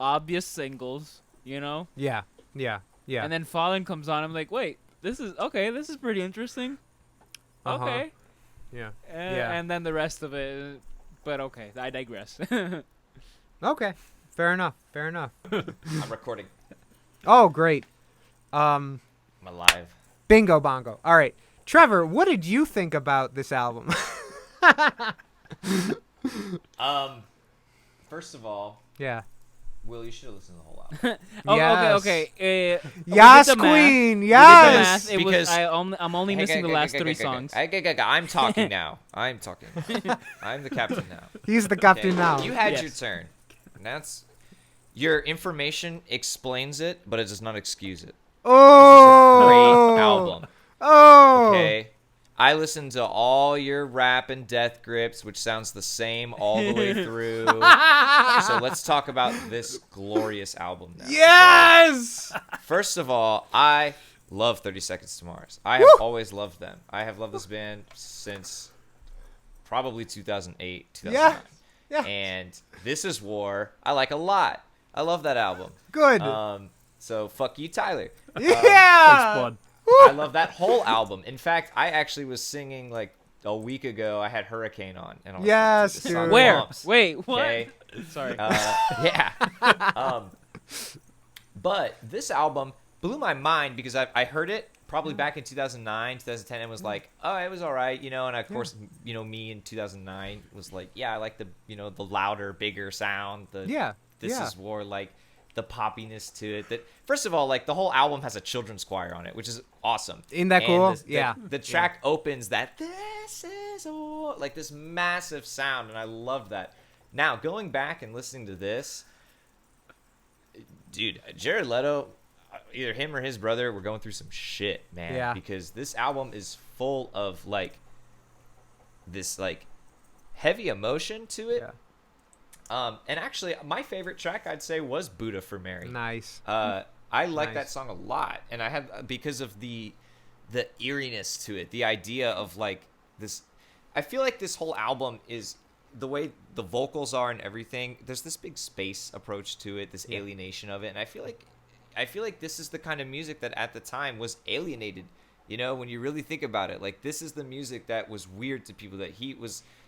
obvious singles. You know. Yeah. And then Fallen comes on. I'm like, wait, this is okay. This is pretty interesting. Uh-huh. Okay. Yeah. And then the rest of it. But okay, I digress. Okay. Fair enough. I'm recording. Oh, great. I'm alive. Bingo bongo. All right. Trevor, what did you think about this album? First of all, Yeah. Will, you should have listened to the whole album. Yes. Okay. Yes, we did the math. queen. We did the Yes. math. It was, Because- I'm only missing the last three songs. I'm talking now. I'm talking. I'm the captain now. He's the captain now. You had Yes. your turn. That's your information explains it, but it does not excuse it. Oh. Great album. Oh. Okay. I listened to all your rap and death grips, which sounds the same all the way through. So let's talk about this glorious album now. Yes. First of all, I love 30 Seconds to Mars. I have always loved them. I have loved this band since probably 2008, 2009. Yeah. And This Is War, I like a lot. I love that album. Good. So fuck you, Tyler. Thanks, Yeah. bud. I love that whole album. In fact, I actually was singing like a week ago. I had Hurricane on, and I was Yes, like, "Dude, this song dude. Where? bumps." Wait, what? Okay. Sorry. Yeah. But this album blew my mind because I heard it probably back in 2009, 2010, and was like, oh, it was all right, you know. And of course, you know, me in 2009 was like, yeah, I like the, you know, the louder, bigger sound. This Is War, like the poppiness to it. That first of all, like the whole album has a children's choir on it, which is awesome. Isn't that And cool? the- The track opens that this is war, like this massive sound, and I love that. Now going back and listening to this, dude, Jared Leto, either him or his brother were going through some shit, man. Yeah. Because this album is full of like this like heavy emotion to it. Yeah. And actually, my favorite track I'd say was "Buddha for Mary." Nice. I like Nice. that song a lot, and I have because of the eeriness to it, the idea of like this. I feel like this whole album is the way the vocals are and everything. There's this big space approach to it, this alienation of it, and I feel like this is the kind of music that at the time was alienated. You know, when you really think about it, like this is the music that was weird to people. That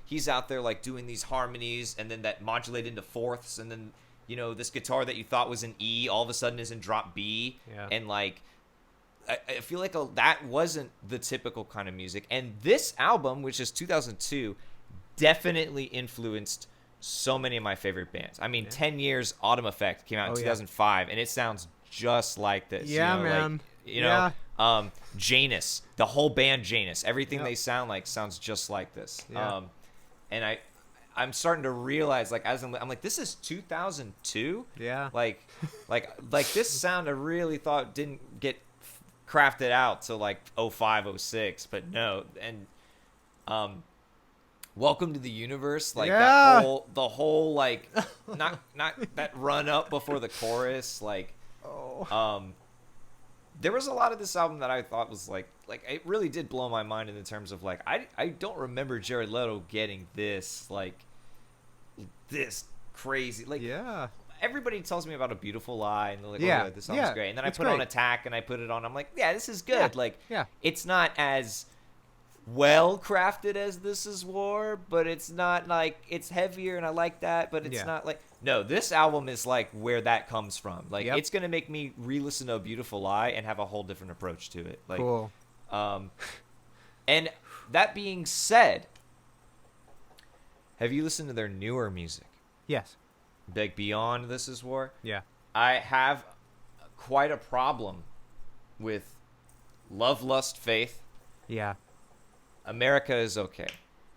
he's out there like doing these harmonies and then that modulate into fourths, and then you know this guitar that you thought was an E all of a sudden is in drop B, and like I feel like that wasn't the typical kind of music. And this album, which is 2002, definitely influenced so many of my favorite bands. I mean, 10 Years, Autumn Effect came out in 2005, and it sounds just like this. Yeah, you know, man. Like, you know, Janus, the whole band Janus, everything they sound like sounds just like this. Yeah. And I'm starting to realize, like, as I'm like, this is 2002. Yeah. Like this sound I really thought didn't get crafted out till like 05, 06, but no. And Welcome to the Universe, like Yeah. the whole like not that run up before the chorus, like there was a lot of this album that I thought was like it really did blow my mind in the terms of like I don't remember Jared Leto getting this like this crazy like Yeah. everybody tells me about A Beautiful Lie and they're like, Yeah. oh, this song's Yeah. great. And then I It's put on great. Attack and I put it on. I'm like, yeah, this is good. Yeah. Like, Yeah. it's not as well crafted as This Is War, but it's not like it's heavier and I like that, but it's Yeah. not like no, this album is like where that comes from. Like Yep. it's gonna make me re-listen to A Beautiful Lie and have a whole different approach to it. Like Cool. and that being said, have you listened to their newer music? Yes. Like beyond This Is War? Yeah. I have quite a problem with Love, Lust, Faith. Yeah. America is okay.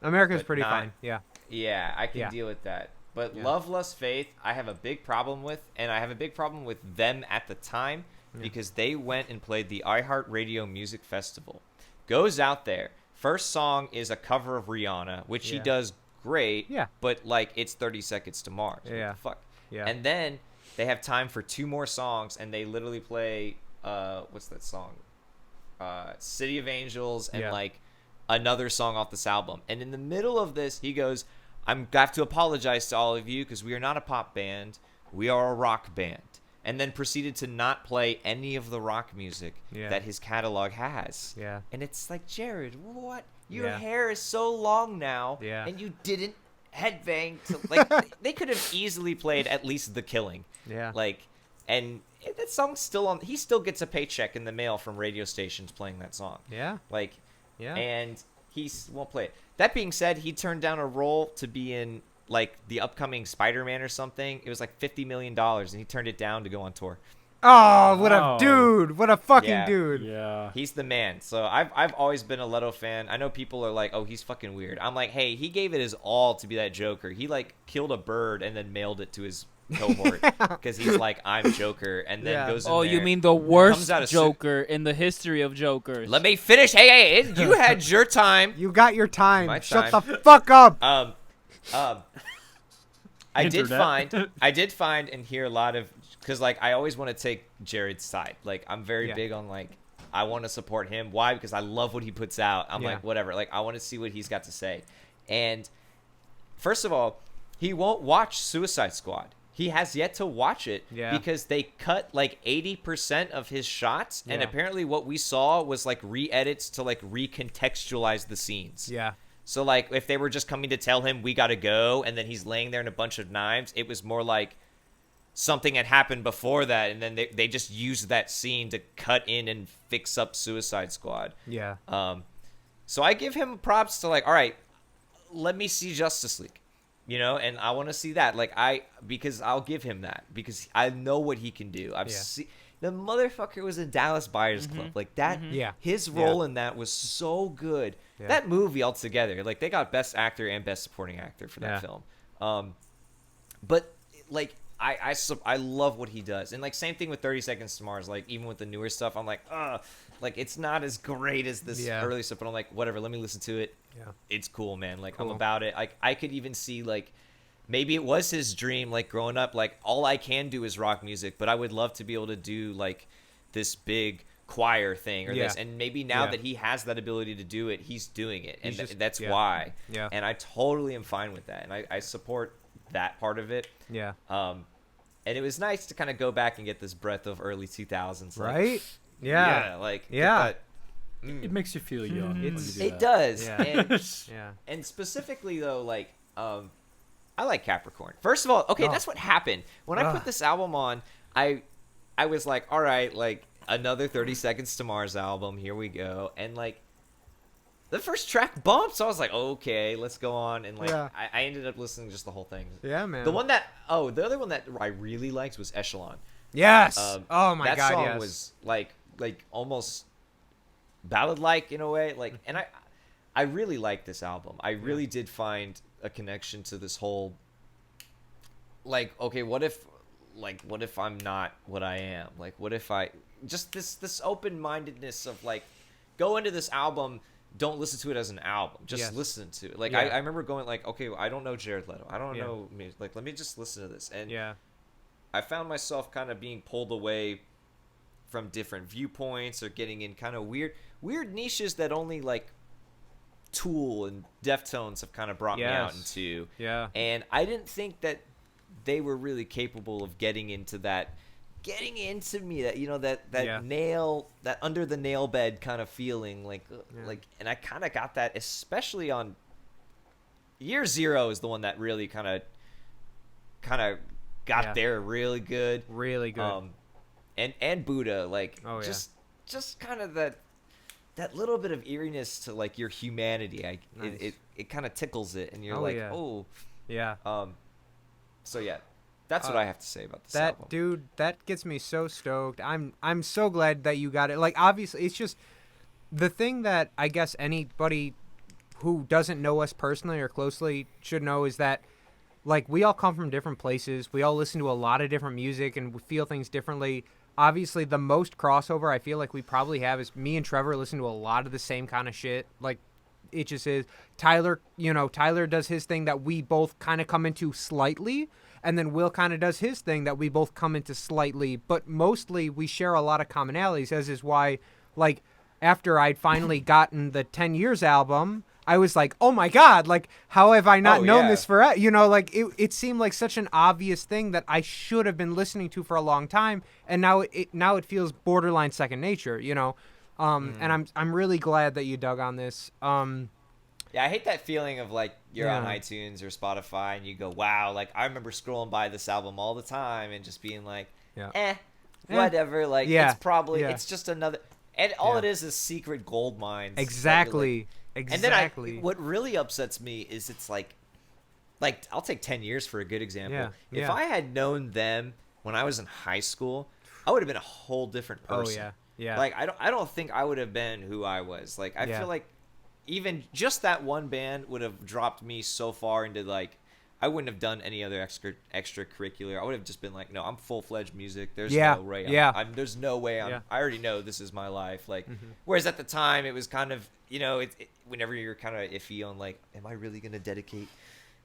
America's But pretty not- fine. Yeah. Yeah, I can Yeah. deal with that. But Yeah. Love, Lust, Faith, I have a big problem with, and I have a big problem with them at the time because they went and played the iHeartRadio Music Festival. Goes out there. First song is a cover of Rihanna, which she Yeah. does great. Yeah. But like it's 30 Seconds to Mars. What Yeah. the fuck. Yeah. And then they have time for 2 more songs, and they literally play what's that song? City of Angels and Yeah. like another song off this album. And in the middle of this, he goes, "I'm have to apologize to all of you because we are not a pop band. We are a rock band." And then proceeded to not play any of the rock music Yeah. that his catalog has. Yeah. And it's like, Jared, what? Your Yeah. hair is so long now, Yeah. and you didn't headbang to like they could have easily played at least The Killing. Yeah. Like, and that song's still on. He still gets a paycheck in the mail from radio stations playing that song. Yeah. Like, Yeah. and won't play it. That being said, he turned down a role to be in like the upcoming Spider-Man or something. It was like $50 million, and he turned it down to go on tour. Oh, what Oh. a dude! What a fucking Yeah. dude! Yeah. He's the man. So I've always been a Leto fan. I know people are like, "Oh, he's fucking weird." I'm like, "Hey, he gave it his all to be that Joker. He like killed a bird and then mailed it to his cohort because he's like, I'm Joker," and then Yeah. goes in Oh, you there. mean the worst comes out of Joker in the history of Jokers? Let me finish. Hey, you had your time. You got your time. My Shut time. the fuck up. I did Internet. find and hear a lot of, because like I always want to take Jared's side. Like I'm very Yeah. big on like I want to support him. Why? Because I love what he puts out. I'm Yeah. like whatever. Like I want to see what he's got to say. And first of all, he won't watch Suicide Squad. He has yet to watch it Yeah. because they cut like 80% of his shots, and Yeah. apparently what we saw was like re-edits to like recontextualize the scenes. Yeah. So, like, if they were just coming to tell him, we got to go, and then he's laying there in a bunch of knives, it was more like something had happened before that, and then they just used that scene to cut in and fix up Suicide Squad. Yeah. So I give him props to, like, all right, let me see Justice League, you know, and I want to see that. Like, because I'll give him that, because I know what he can do. I've Yeah. seen. The motherfucker was in Dallas Buyers Club. Like, that, Yeah. his role in that was so good. Yeah. That movie altogether, like they got Best Actor and Best Supporting Actor for that Yeah. film. But like I love what he does, and like same thing with 30 Seconds to Mars. Like even with the newer stuff, I'm like, like it's not as great as this Yeah. early stuff, but I'm like, whatever. Let me listen to it. Yeah. It's cool, man. Like I'm Cool. about it. Like I could even see like maybe it was his dream, like growing up, like all I can do is rock music, but I would love to be able to do like this big choir thing or Yeah. this, and maybe now Yeah. that he has that ability to do it, he's doing it, and He's just- that's yeah. why. Yeah. And I totally am fine with that, and I support that part of it. Yeah. And it was nice to kind of go back and get this breath of early 2000s, like, Right? Yeah. like get Yeah. that- It makes you feel young. when It's- you do it that. does. Yeah. And Yeah. and specifically though, like I like Capricorn. First of all, okay, Oh. that's what happened when I put Ugh. this album on. I was like, all right, like another 30 Seconds to Mars album. Here we go. And like the first track bumped, so I was like, okay, let's go on. And like Yeah. I ended up listening to just the whole thing. Yeah, man. The other one that I really liked was Echelon. Yes. Um, Oh my that god, song yes. was like almost ballad like in a way, like, and I really liked this album. I really did find a connection to this whole like, okay, what if I'm not what I am? Like, what if I just this open-mindedness of like go into this album, don't listen to it as an album, just Yes. listen to it. Like Yeah. I remember going like, okay, I don't know Jared Leto, I don't Yeah. know music. Like, let me just listen to this. And Yeah. I found myself kind of being pulled away from different viewpoints or getting in kind of weird niches that only like Tool and Deftones have kind of brought me out Yes. into. Yeah. And I didn't think that they were really capable of getting into me, that, you know, that Yeah. nail, that under the nail bed kind of feeling, like Yeah. like, and I kind of got that, especially on Year Zero is the one that really kind of got Yeah. there really good. Really good. And Buddha, like, Oh, yeah. just kind of that little bit of eeriness to like your humanity. Nice. It kind of tickles it, and you're Oh, like, yeah. oh, yeah. so yeah, that's what I have to say about this That album. dude, that gets me so stoked. I'm so glad that you got it. Like, obviously, it's just the thing that I guess anybody who doesn't know us personally or closely should know is that, like, we all come from different places. We all listen to a lot of different music and we feel things differently. Obviously, the most crossover I feel like we probably have is me and Trevor listen to a lot of the same kind of shit. Like, it just is. Tyler, Tyler does his thing that we both kind of come into slightly, and then Will kind of does his thing that we both come into slightly, but mostly we share a lot of commonalities, as is why, like, after I'd finally gotten the 10 Years album, I was like, oh my God, like, how have I not known this forever? Like, it seemed like such an obvious thing that I should have been listening to for a long time, and now it feels borderline second nature, and I'm really glad that you dug on this. Yeah, I hate that feeling of like you're on iTunes or Spotify and you go, wow, like I remember scrolling by this album all the time and just being like, whatever. Like it's probably it's just another, and all it is secret gold mines. Exactly. Exactly. And then what really upsets me is it's like I'll take 10 Years for a good example. If I had known them when I was in high school, I would have been a whole different person. Oh yeah. Like I don't think I would have been who I was. Like I feel like even just that one band would have dropped me so far into like I wouldn't have done any other extracurricular. I would have just been like, no, I'm full-fledged music. There's no way. There's no way. I already know this is my life. Like, whereas at the time it was kind of, whenever you're kind of iffy on like, am I really gonna dedicate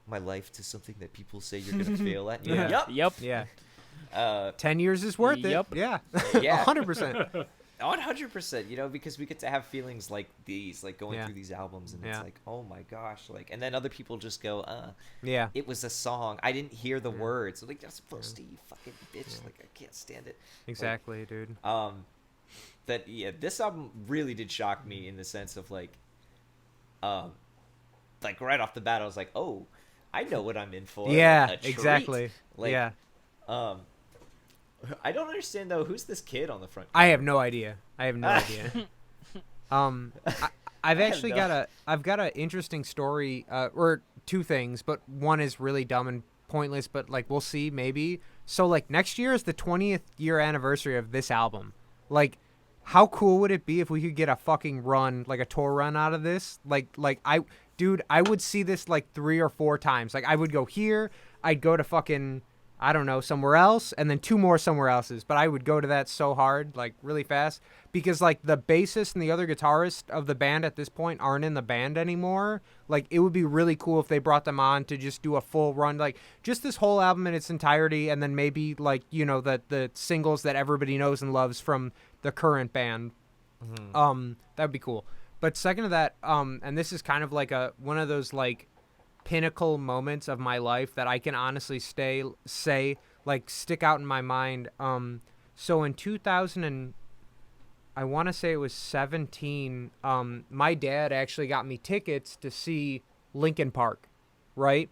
my life to something that people say you're gonna fail at? Yep. Yeah. 10 Years is worth it. Yeah. 100%. 100%, because we get to have feelings like these, like going through these albums, and it's like, oh my gosh, like, and then other people just go, it was a song, I didn't hear the words, like, that's supposed to, you fucking bitch, like, I can't stand it. Exactly, dude. This album really did shock me in the sense of like right off the bat, I was like, oh, I know what I'm in for. Yeah, a treat. exactly. Like, I don't understand though. Who's this kid on the front? I have no idea. I've actually I've got an interesting story, or two things, but one is really dumb and pointless. But like, we'll see, maybe. So like, next year is the 20th year anniversary of this album. Like, how cool would it be if we could get a fucking run, like a tour run out of this? I would see this like 3 or 4 times. Like, I would go here, I'd go to fucking, I don't know, somewhere else, and then 2 more somewhere else's. But I would go to that so hard, like really fast, because like the bassist and the other guitarist of the band at this point aren't in the band anymore. Like, it would be really cool if they brought them on to just do a full run, like just this whole album in its entirety, and then maybe like, the singles that everybody knows and loves from the current band. That'd be cool. But second to that, and this is kind of like one of those like pinnacle moments of my life that I can honestly stick out in my mind. So in 2000 and I want to say it was 17, my dad actually got me tickets to see Linkin Park, right?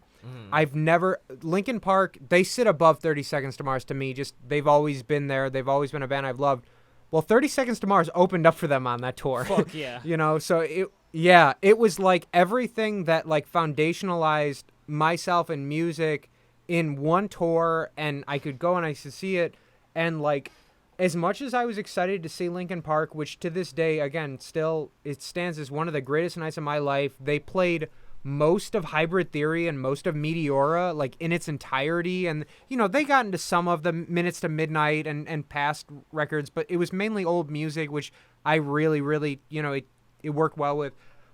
I've never, Linkin Park, they sit above 30 Seconds to Mars to me. Just, they've always been there. They've always been a band I've loved. Well, 30 Seconds to Mars opened up for them on that tour. Fuck yeah. So it was like everything that like foundationalized myself and music in one tour, and I could go and I could see it. And like, as much as I was excited to see Linkin Park, which to this day, again, still, it stands as one of the greatest nights of my life. They played most of Hybrid Theory and most of Meteora, like in its entirety. And, they got into some of the Minutes to Midnight and past records, but it was mainly old music, which I really, really, it worked well with.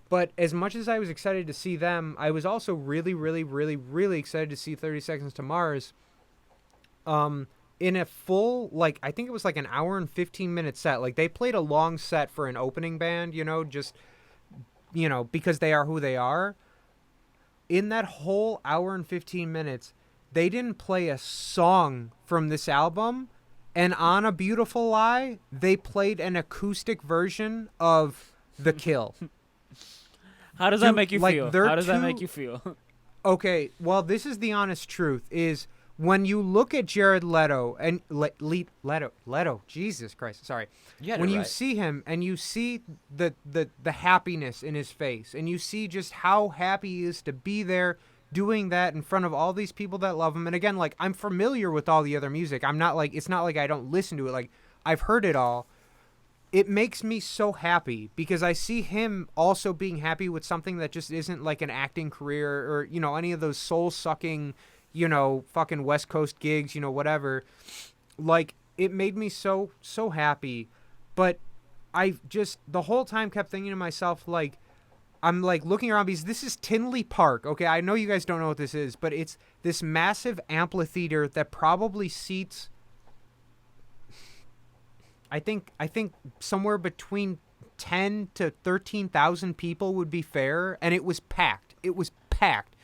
But as much as I was excited to see them, I was also really, really, really, really excited to see 30 Seconds to Mars. In a full, like, I think it was like an hour and 15-minute set. Like, they played a long set for an opening band, just, because they are who they are. In that whole hour and 15 minutes, they didn't play a song from this album. And on A Beautiful Lie, they played an acoustic version of The Kill. How does that make you feel? How does that make you feel? Okay, well, this is the honest truth, is when you look at Jared Leto, and Leto, Jesus Christ, sorry. When you see him and you see the happiness in his face, and you see just how happy he is to be there doing that in front of all these people that love him. And again, like, I'm familiar with all the other music. I'm not like, it's not like I don't listen to it. Like, I've heard it all. It makes me so happy because I see him also being happy with something that just isn't like an acting career or, any of those soul-sucking, fucking West Coast gigs, whatever. Like, it made me so happy. But I just, the whole time kept thinking to myself, like, I'm like looking around because this is Tinley Park. Okay, I know you guys don't know what this is, but it's this massive amphitheater that probably seats I think somewhere between 10 to 13,000 people would be fair, and it was packed. It was packed.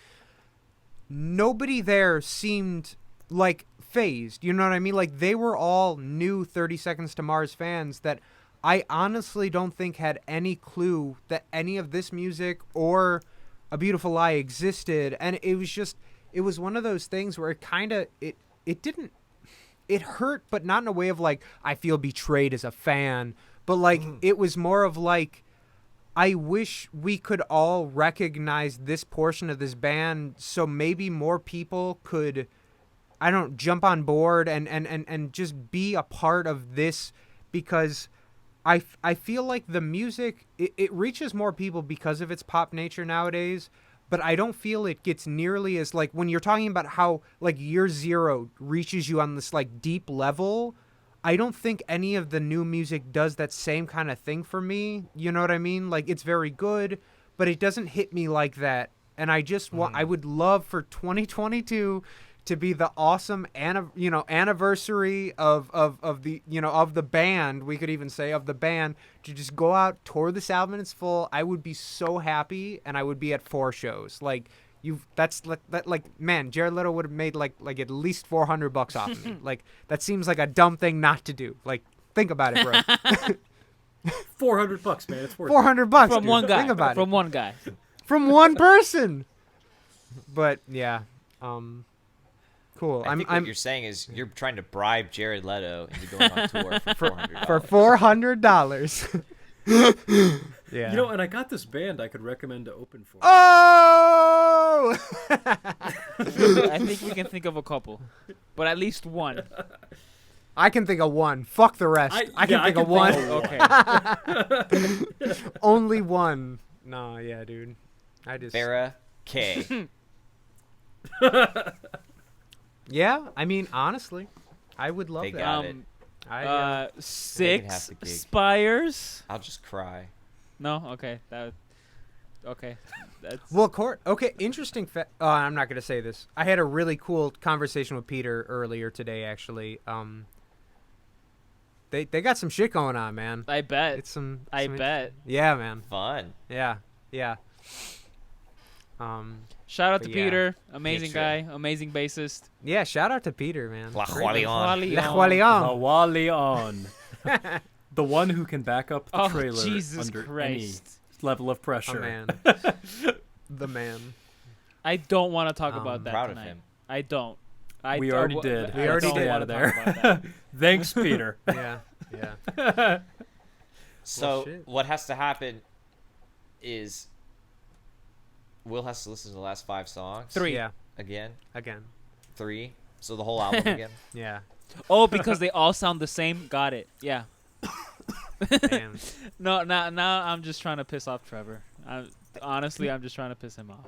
Nobody there seemed like phased. You know what I mean? Like they were all new 30 Seconds to Mars fans that I honestly don't think had any clue that any of this music or A Beautiful Lie existed. And it was one of those things where it didn't, it hurt, but not in a way of like, I feel betrayed as a fan, but like, it was more of like, I wish we could all recognize this portion of this band so maybe more people could, I don't jump on board and just be a part of this, because I feel like the music, it reaches more people because of its pop nature nowadays, but I don't feel it gets nearly as, like, when you're talking about how, like, Year Zero reaches you on this, like, deep level, I don't think any of the new music does that same kind of thing for me. You know what I mean? Like, it's very good, but it doesn't hit me like that. And I just want, I would love for 2022 to be the awesome anniversary of the of the band. We could even say of the band to just go out, tour this album in its full. I would be so happy, and I would be at 4 shows. Like man, Jared Leto would have made like at least $400 off of me. Like that seems like a dumb thing not to do. Like think about it, bro. $400, man. It's worth $400 From dude. one guy. Think about From it. one guy. From one person. But yeah, cool. I think what you're saying is you're trying to bribe Jared Leto into going on tour for $400. for $400. Yeah. You know, and I got this band I could recommend to open for. Oh! I think we can think of a couple, but at least one. I can think of one. Fuck the rest. I can think of one. Okay. Only one. No, yeah, dude. I just. Farrah K. Yeah, I mean, honestly, I would love They that. got it. I, Six the gig. Spires. I'll just cry. No, okay, okay. That's well, Court. Okay, interesting. I'm not gonna say this. I had a really cool conversation with Peter earlier today. Actually, they got some shit going on, man. I bet. It's some. I bet. Yeah, man. Fun. Yeah. Shout out But to yeah. Peter, amazing Patron. guy, amazing bassist. Yeah. Shout out to Peter, man. La Great Jualion. La Jualion. Walion. The one who can back up the Oh, trailer Jesus under Christ. any level of Oh, pressure. man. The man. I don't want to talk about that Proud tonight. of him. I don't. We already did. We already Let's did. stay out of Wanna talk there. about that. Thanks, Peter. Yeah. So shit. what has to happen is Will has to listen to the last 5 songs. 3. Yeah. Again. Again. 3. So the whole album again. Yeah. Oh, because they all sound the same. Got it. Yeah. Damn. No, now I'm just trying to piss off Trevor. Honestly, I'm just trying to piss him off.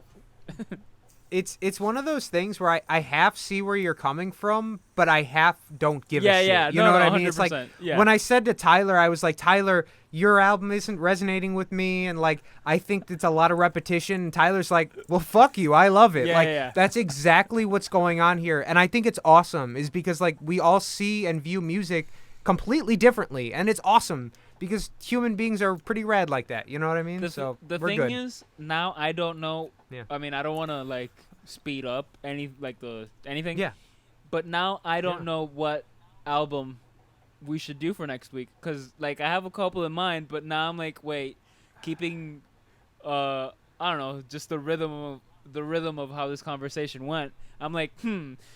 It's one of those things where I half see where you're coming from, but I half don't give a shit. Yeah. You know what I mean? It's 100%. like Yeah. when I said to Tyler, I was like, Tyler, your album isn't resonating with me, and like I think it's a lot of repetition. And Tyler's like, well, fuck you, I love it. Yeah, like yeah. that's exactly what's going on here, and I think it's awesome. Is because like we all see and view music completely differently, and it's awesome because human beings are pretty rad like that. You know what I mean? The we're thing good. is, now I don't know. Yeah. I mean, I don't want to like speed up anything. Yeah. But now I don't Yeah. know what album we should do for next week, because like I have a couple in mind, but now I'm like, wait, keeping I don't know, just the rhythm of how this conversation went. I'm like,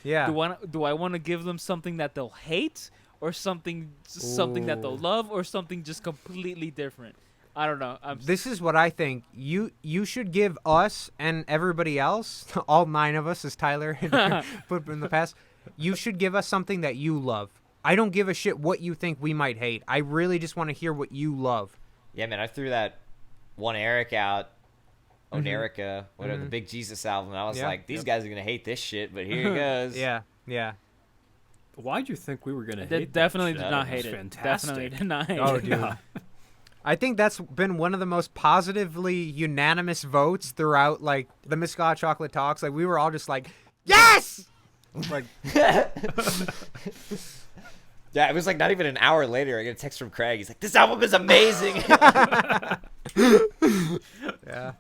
Yeah. do I want to give them something that they'll hate, or something that they'll Ooh. love, or something just completely different? I don't know. This is what I think. You should give us and everybody else, all 9 of us, as Tyler had put in the past, you should give us something that you love. I don't give a shit what you think we might hate. I really just want to hear what you love. Yeah, man. I threw that one Eric out. Onerica, whatever, the Big Jesus album. And I was Yeah. like, these guys are going to hate this shit, but here it goes. Yeah. Why'd you think we were gonna They hate definitely that did shit? not It hate was it. Fantastic. Definitely did not hate Oh, it. dude. Yeah. I think that's been one of the most positively unanimous votes throughout like the Mystical Hot Chocolate talks. Like we were all just like, yes. Like Yeah, it was like not even an hour later. I get a text from Craig. He's like, "This album is amazing." yeah, I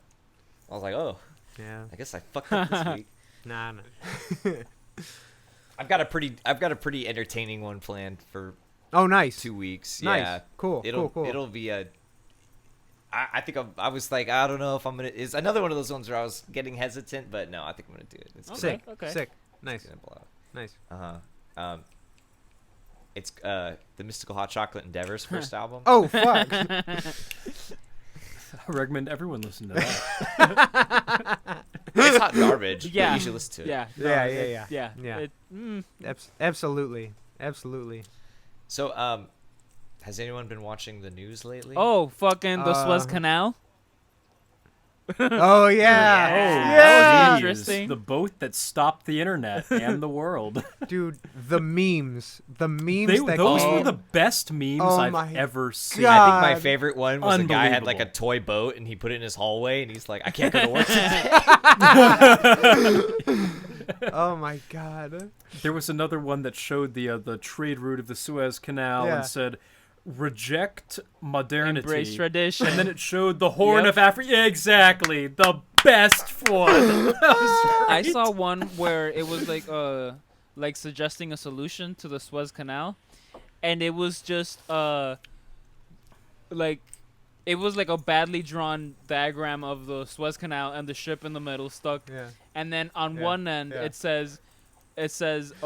was like, "Oh, yeah. I guess I fucked up this week." Nah. I've got a pretty entertaining one planned for Oh, nice. 2 weeks. Nice. Yeah, Cool. It'll cool. it'll be a. I think I was like, I don't know if I'm gonna. It's another one of those ones where I was getting hesitant, but no, I think I'm gonna do it. It's Okay. Sick. okay. Sick. Nice. gonna blow out. Nice. It's the Mystical Hot Chocolate Endeavor's first album. Oh fuck. I recommend everyone listen to that. It's hot garbage. But Yeah. you should listen to it. Yeah. Yeah, it- yeah. Yeah. Yeah. It- Absolutely. So, has anyone been watching the news lately? Oh, fucking the Suez Canal. Oh yeah. That was Geez, interesting. The boat that stopped the internet and the world. Dude, the memes Those that were came. the best memes Oh I've my ever seen. God. I think my favorite one was a guy had like a Unbelievable. toy boat and he put it in his hallway and he's like, I can't go to work today. Oh my god. There was another one that showed the trade route of the Suez Canal Yeah. and said, "Reject modernity." Embrace tradition. And then it showed the Horn Yep. of Africa. Yeah, exactly. The best one. That was I great. saw one where it was like suggesting a solution to the Suez Canal, and it was just like it was like a badly drawn diagram of the Suez Canal and the ship in the middle stuck, Yeah. and then on Yeah, one end yeah. it says a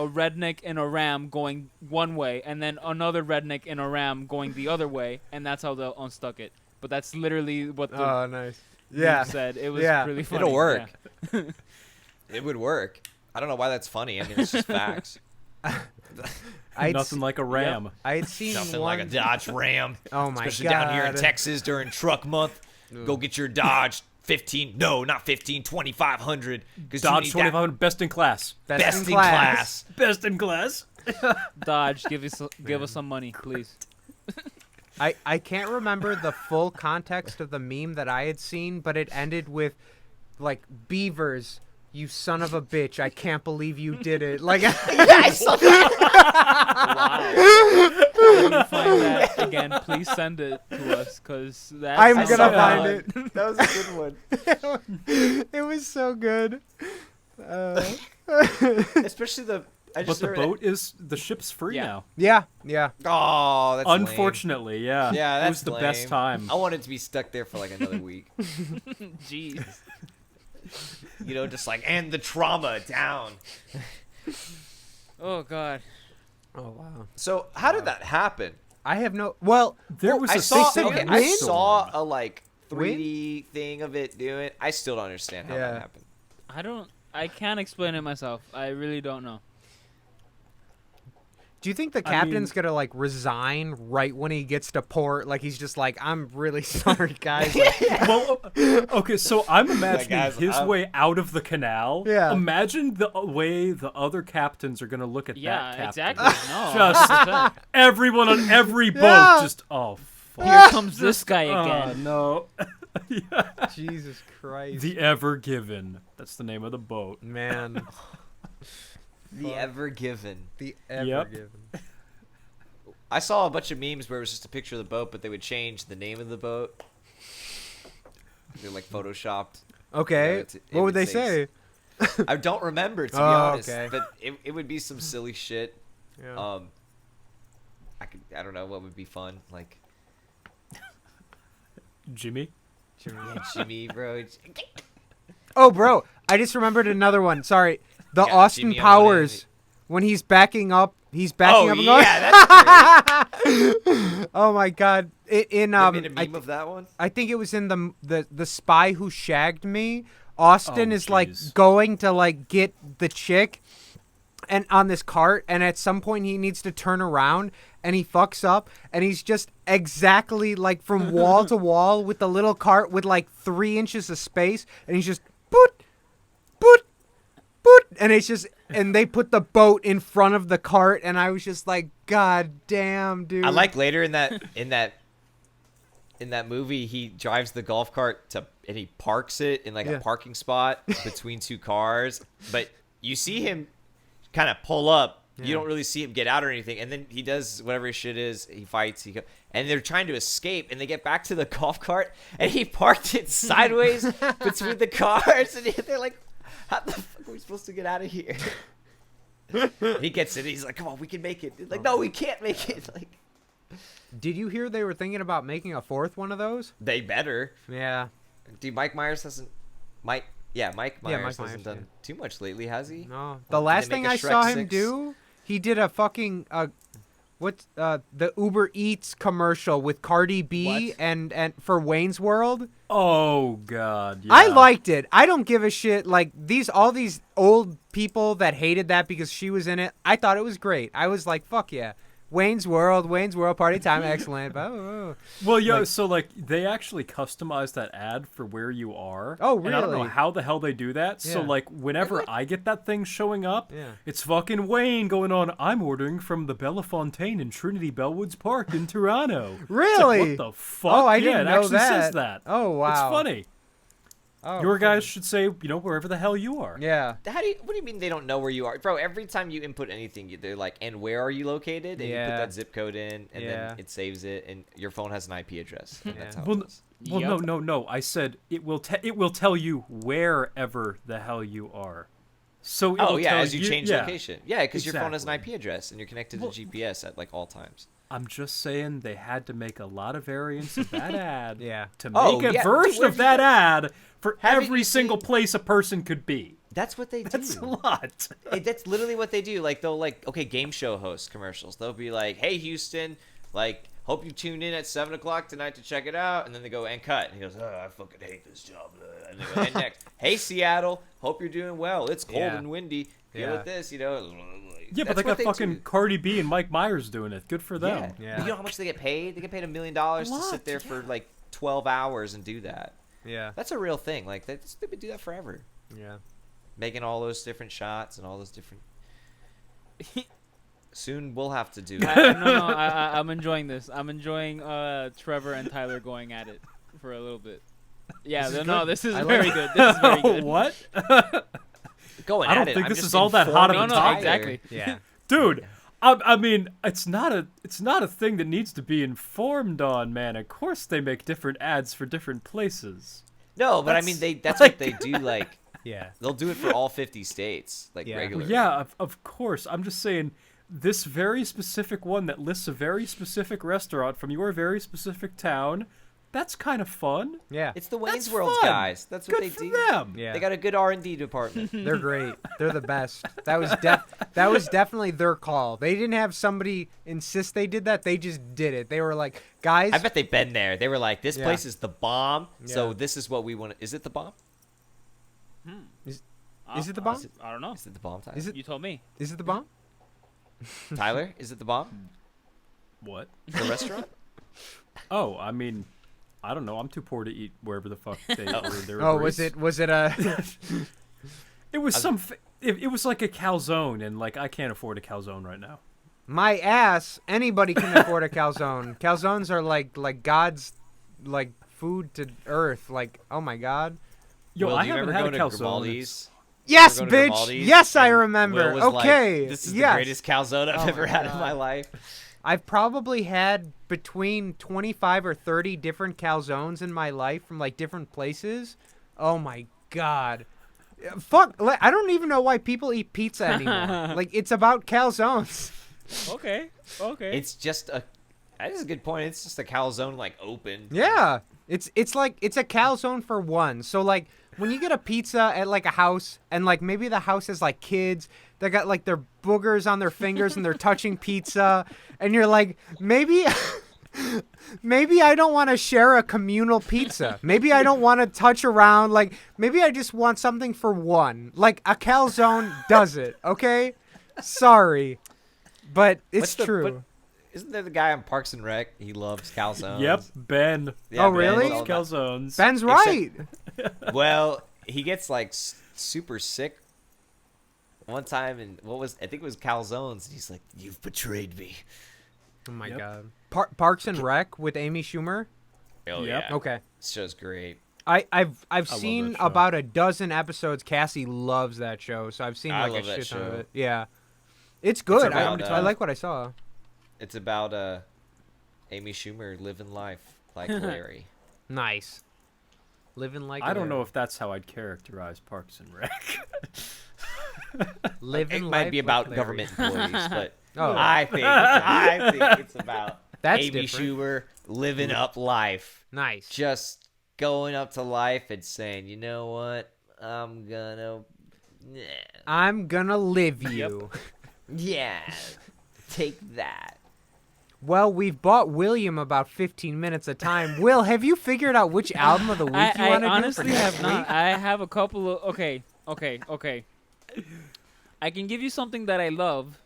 redneck in a ram going one way, and then another redneck in a ram going the other way, and that's how they unstuck it. But that's literally what the Oh nice. meme Yeah. said. It was Yeah. really funny. It'll work. Yeah. It would work. I don't know why that's funny. I mean, it's just facts. I'd Nothing like a ram. I had seen Nothing one. like a Dodge Ram. Oh my Especially god. down here in Texas during truck month. Go get your Dodge 2500. 'Cause you Dodge need that 2500, best in class. best in class. Best in class. Dodge, give us some money, please. I can't remember the full context of the meme that I had seen, but it ended with like beavers. You son of a bitch! I can't believe you did it. Like, I saw that. When you find that again, please send it to us, cause that's I'm I gonna saw find that. it. That was a good one. It was so good. Especially the. I But just the remember the ship's free Yeah. now. Yeah. that- Oh, that's lame. Unfortunately, yeah. Yeah, it that's was the lame. best time. I wanted to be stuck there for like another week. Jeez. You know, just like, and the trauma down. Oh God. Oh wow. So, how did that happen? I have no. Well, There was I a saw. said Okay, wind? I saw a like Wind? 3D thing of it doing it. I still don't understand how Yeah. that happened. I can't explain it myself. I really don't know. do you think the I captain's mean- gonna like resign right when he gets to port? Like he's just like, I'm really sorry, guys. Like, Well, okay, so I'm imagining guys, his I'm- way out of the canal. Yeah. Imagine the way the other captains are going to look at Yeah, that captain. exactly. No. Just 100%. everyone on every boat Yeah. just, oh, fuck. Here comes this guy Oh, again. no. Jesus Christ. The Ever Given. That's the name of the boat. Man. The Ever Given. The ever Yep. given. I saw a bunch of memes where it was just a picture of the boat, but they would change the name of the boat. They're like photoshopped. Okay. Yeah, it what would would they say say? I don't remember, to be Oh, honest. okay. But it would be some silly shit. Yeah. I don't know what would be fun. Like, Jimmy? yeah, Jimmy, bro. Oh, bro, I just remembered another one. Sorry, the Yeah, Austin Jimmy on one Powers end. when he's backing up. He's backing Oh up and going. yeah, that's great. Oh my God! They made a I, meme of that one. I think it was in the Spy Who Shagged Me. Austin Oh, is like jeez. going to like get the chick, and on this cart, and at some point he needs to turn around, and he fucks up, and he's just exactly like from wall to wall with the little cart with like 3 inches of space, and he's just boot, boot, boot, and it's just, and they put the boat in front of the cart, and I was just like, God damn, dude. I like later in that in that movie, he drives the golf cart and he parks it in like a parking spot between two cars. But you see him kind of pull up. You don't really see him get out or anything. And then he does whatever his shit is. He fights. And they're trying to escape. And they get back to the golf cart. And he parked it sideways between the cars. And they're like, how the fuck are we supposed to get out of here? He gets it. He's like, come on, we can make it. He's like, no, we can't make it. Like, Did you hear they were thinking about making a fourth one of those? they better. Yeah. Dude, Mike Myers hasn't. Mike Myers Myers, hasn't done too much lately, has he? No. Did The last they thing make a I Shrek saw him 6? do, he did a fucking the Uber Eats commercial with Cardi B What? and for Wayne's World. Oh God. Yeah. I liked it. I don't give a shit. Like all these old people that hated that because she was in it. I thought it was great. I was like, fuck yeah. Wayne's World, party time, excellent. Oh. Well, yeah. So like, they actually customized that ad for where you are. Oh, And I don't know really? how the hell they do that. So Yeah. like, whenever I get that thing showing up, Yeah. it's fucking Wayne going on. I'm ordering from the Bellafontaine in Trinity Bellwoods Park in Toronto. It's like, Really? what the fuck? Oh, I yeah, didn't it know actually that. says that. Oh, wow. It's funny. Oh, Your cool. guys should say, wherever the hell you are. Yeah. What do you mean they don't know where you are, bro? Every time you input anything, they're like, "And where are you located?" And you Yeah. put that zip code in, and Yeah. then it saves it, and your phone has an IP address. And that's how Well, it is. Well, Yep. no. I said it will tell you wherever the hell you are. So Oh it'll yeah, tell as you change yeah. location. Yeah, because your phone has an Exactly. IP address, and you're connected Well- to GPS at like all times. I'm just saying they had to make a lot of variants of that ad Yeah. to Oh, make a yeah. version Dude, of that ad for Haven't every you single seen- place a person could be. That's what they do. That's a lot. That's literally what they do. Like they'll game show host commercials. They'll be like, "Hey Houston, hope you tune in at 7:00 tonight to check it out," and then they go and cut. And he goes, "Oh, I fucking hate this job." And they go, and next, "Hey Seattle, hope you're doing well. It's cold Yeah. and windy. Feel Yeah. it this, Yeah, but That's they got what fucking do. Cardi B and Mike Myers doing it. Good for them. Yeah. Yeah. But you know how much they get paid? They get paid $1 million A to lot, sit there for like 12 hours and do that. Yeah. That's a real thing. Like they've been doing that forever, Yeah. making all those different shots and all those different. Soon we'll have to do. I'm enjoying this. I'm enjoying Trevor and Tyler going at it for a little bit. Yeah, this is I like very it. good. This is very good. What? Going I don't at it. think I'm this just is all that hot of No, a no, topic. exactly. Yeah. Dude, I mean, it's not a thing that needs to be informed on, man. Of course they make different ads for different places. No, but I That's mean that's like- what they do. Like Yeah. they'll do it for all 50 states, like Yeah. regularly. Yeah, of course. I'm just saying this very specific one that lists a very specific restaurant from your very specific town. That's kind of fun. Yeah. It's the Wayne's That's World fun. guys. That's what Good they for do. them. Yeah. They got a good R&D department. They're great. They're the best. That was definitely their call. They didn't have somebody insist they did that. They just did it. They were like, guys. I bet they've been there. They were like, "This Yeah. place is the bomb. So Yeah. this is what we want." Is it the bomb? Is it the bomb? I don't know. Is it the bomb? Tyler? Is it You told me. is it the bomb? Tyler? Is it the bomb? What? The restaurant? Oh, I mean, I don't know. I'm too poor to eat wherever the fuck they ordered their Oh, burritos. was it a It was it was like a calzone, and like I can't afford a calzone right now. my ass? Anybody can afford a calzone. Calzones are like God's like food to earth. Like, oh my God. Yo, Will, I do you haven't remember had a going to calzone. Grimaldi's? Yes, Ever go to bitch. Grimaldi's? Yes, I And remember. Will was Okay. like, "This is yes. the greatest calzone I've Oh ever my had in God. my life." I've probably had between 25 or 30 different calzones in my life from like different places. Oh my God. Fuck. I don't even know why people eat pizza anymore. Like, it's about calzones. Okay. Okay. It's just a. That is a good point. It's just a calzone like open. Yeah. It's like it's a calzone for one. So like when you get a pizza at like a house and like maybe the house has like kids that got like their boogers on their fingers and they're touching pizza and you're like maybe maybe I don't want to share a communal pizza. Maybe I don't want to touch around. Like maybe I just want something for one. Like a calzone does it. Okay? Sorry. But it's true. But isn't there the guy on Parks and Rec? He loves calzones. Yep, Ben. Yeah, Oh, Ben really? loves all Calzones. Ben's right. that. Well, he gets like super sick one time, and I think it was calzones, and he's like, "You've betrayed me." Oh my Yep. God. Parks and Rec with Amy Schumer. Oh Yep. yeah. Okay. This show's great. I've love seen that show. about a dozen episodes. Cassie loves that show, so I've seen I like a love that shit ton of show. it. Yeah, it's good. about, I like what I saw. It's about Amy Schumer living life like Larry. Nice. Living like I don't know if that's how I'd characterize Parks and Rec. living It life might be like about Larry. government employees, but Oh. I think it's about That's Amy different. Schumer living up life. Nice. Just going up to life and saying, you know what? I'm gonna live you. yeah, take that. Well, we've bought William about 15 minutes of time. Will, have you figured out which album of the week you I want to do for honestly next have week? not. I have a couple of okay. I can give you something that I love,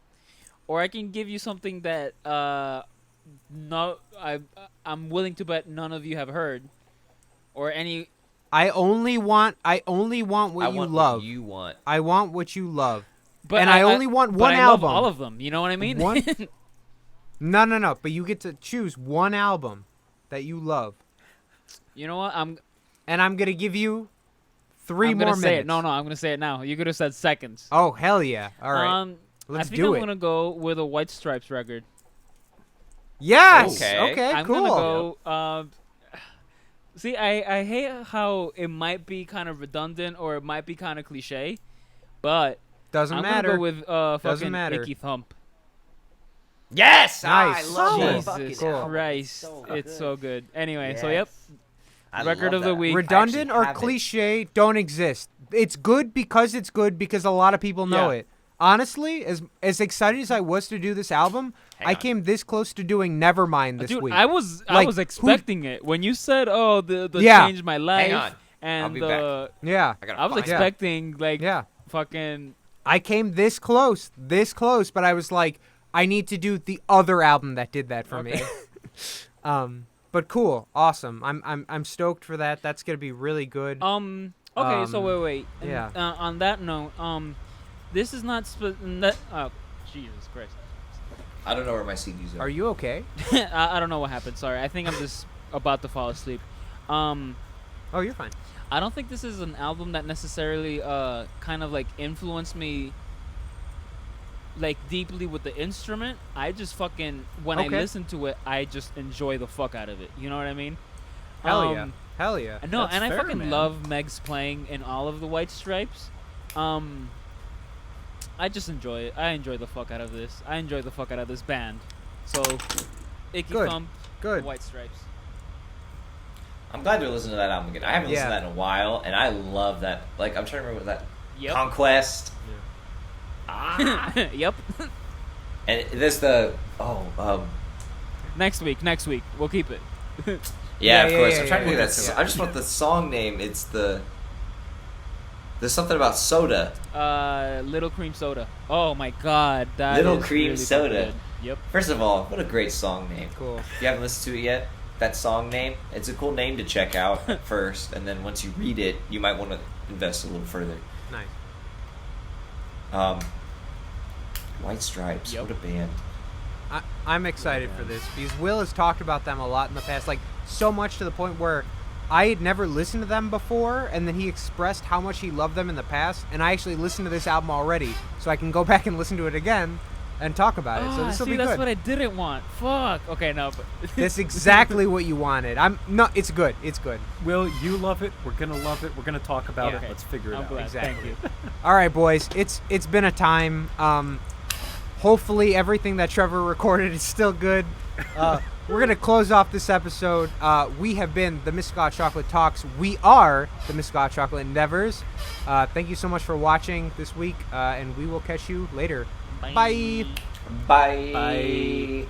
or I can give you something that I'm willing to bet none of you have heard, or any. I only want what I you want love. what you want. I want what you love. But And I only want but one I love album. all of them. You know what I mean? One- No. But you get to choose one album that you love, You know what? I'm gonna give you 3 I'm more gonna minutes. say it. No, I'm gonna say it now. You could have said seconds. Oh hell yeah! All right, let's I think do I'm it. gonna go with a White Stripes record. Yes. Okay. I'm cool. gonna go. See, I hate how it might be kind of redundant or it might be kind of cliche, but Doesn't I'm matter. gonna go with fucking matter. Icky Thump. Yes, Nice. I love Cool. that Jesus fucking Cool. album. Christ, it's so good. Anyway, so yep, I record love of the that. week. Redundant I or actually have it. cliche don't exist. It's good because a lot of people know Yeah. it. Honestly, as excited as I was to do this album, Hang I on. came this close to doing Nevermind this Dude, week. I was Like, expecting it when you said, "Oh, the Yeah. changed my life," Hang on. I'll and be the Yeah, I, gotta I was find it. expecting like yeah. fucking I came this close, but I was like, I need to do the other album that did that for me. But cool, awesome. I'm stoked for that. That's gonna be really good. Okay, so wait. And, yeah. on that note, this is not. Oh, Jesus Christ. I don't know where my CDs Are you okay? I don't know what happened. Sorry. I think I'm just about to fall asleep. Oh, you're fine. I don't think this is an album that necessarily kind of like influenced me like deeply with the instrument. I just fucking when I Okay. listen to it, I just enjoy the fuck out of it. You know what I mean? Hell yeah. No, That's and I fair, fucking man. love Meg's playing in all of the White Stripes. I just enjoy it. I enjoy the fuck out of this. I enjoy the fuck out of this band. So, Icky Good. Thump, Good. White Stripes. I'm glad to listen to that album again. I haven't listened Yeah. to that in a while, and I love that. Like, I'm trying to remember that Yep. Conquest. Yep. And there's the Next week. We'll keep it. yeah, of yeah, course. yeah, I'm trying to yeah, think of that. yeah. I just want the song name. It's there's something about soda. Little Cream Soda. Oh my God, that Little is Cream really fucking Soda. good. Yep. First of all, what a great song name. Cool. If you haven't listened to it yet, that song name, it's a cool name to check out at first, and then once you read it, you might want to invest a little further. Nice. White Stripes, Yep. what a band. I'm excited for this because Will has talked about them a lot in the past, like so much to the point where I had never listened to them before, and then he expressed how much he loved them in the past, and I actually listened to this album already, so I can go back and listen to it again and talk about it. So this will see, be that's good. what I didn't want. Fuck. Okay, no. But That's exactly what you wanted. It's good. It's good. Will, you love it. We're gonna love it. We're gonna talk about Okay. it. Let's figure it I'm out. glad. Exactly. Thank you. All right, boys. It's been a time. Hopefully everything that Trevor recorded is still good. We're gonna close off this episode. We have been the Miss Scott Chocolate Talks. We are the Miss Scott Chocolate Endeavors. Thank you so much for watching this week, and we will catch you later. Bye. Bye. Bye.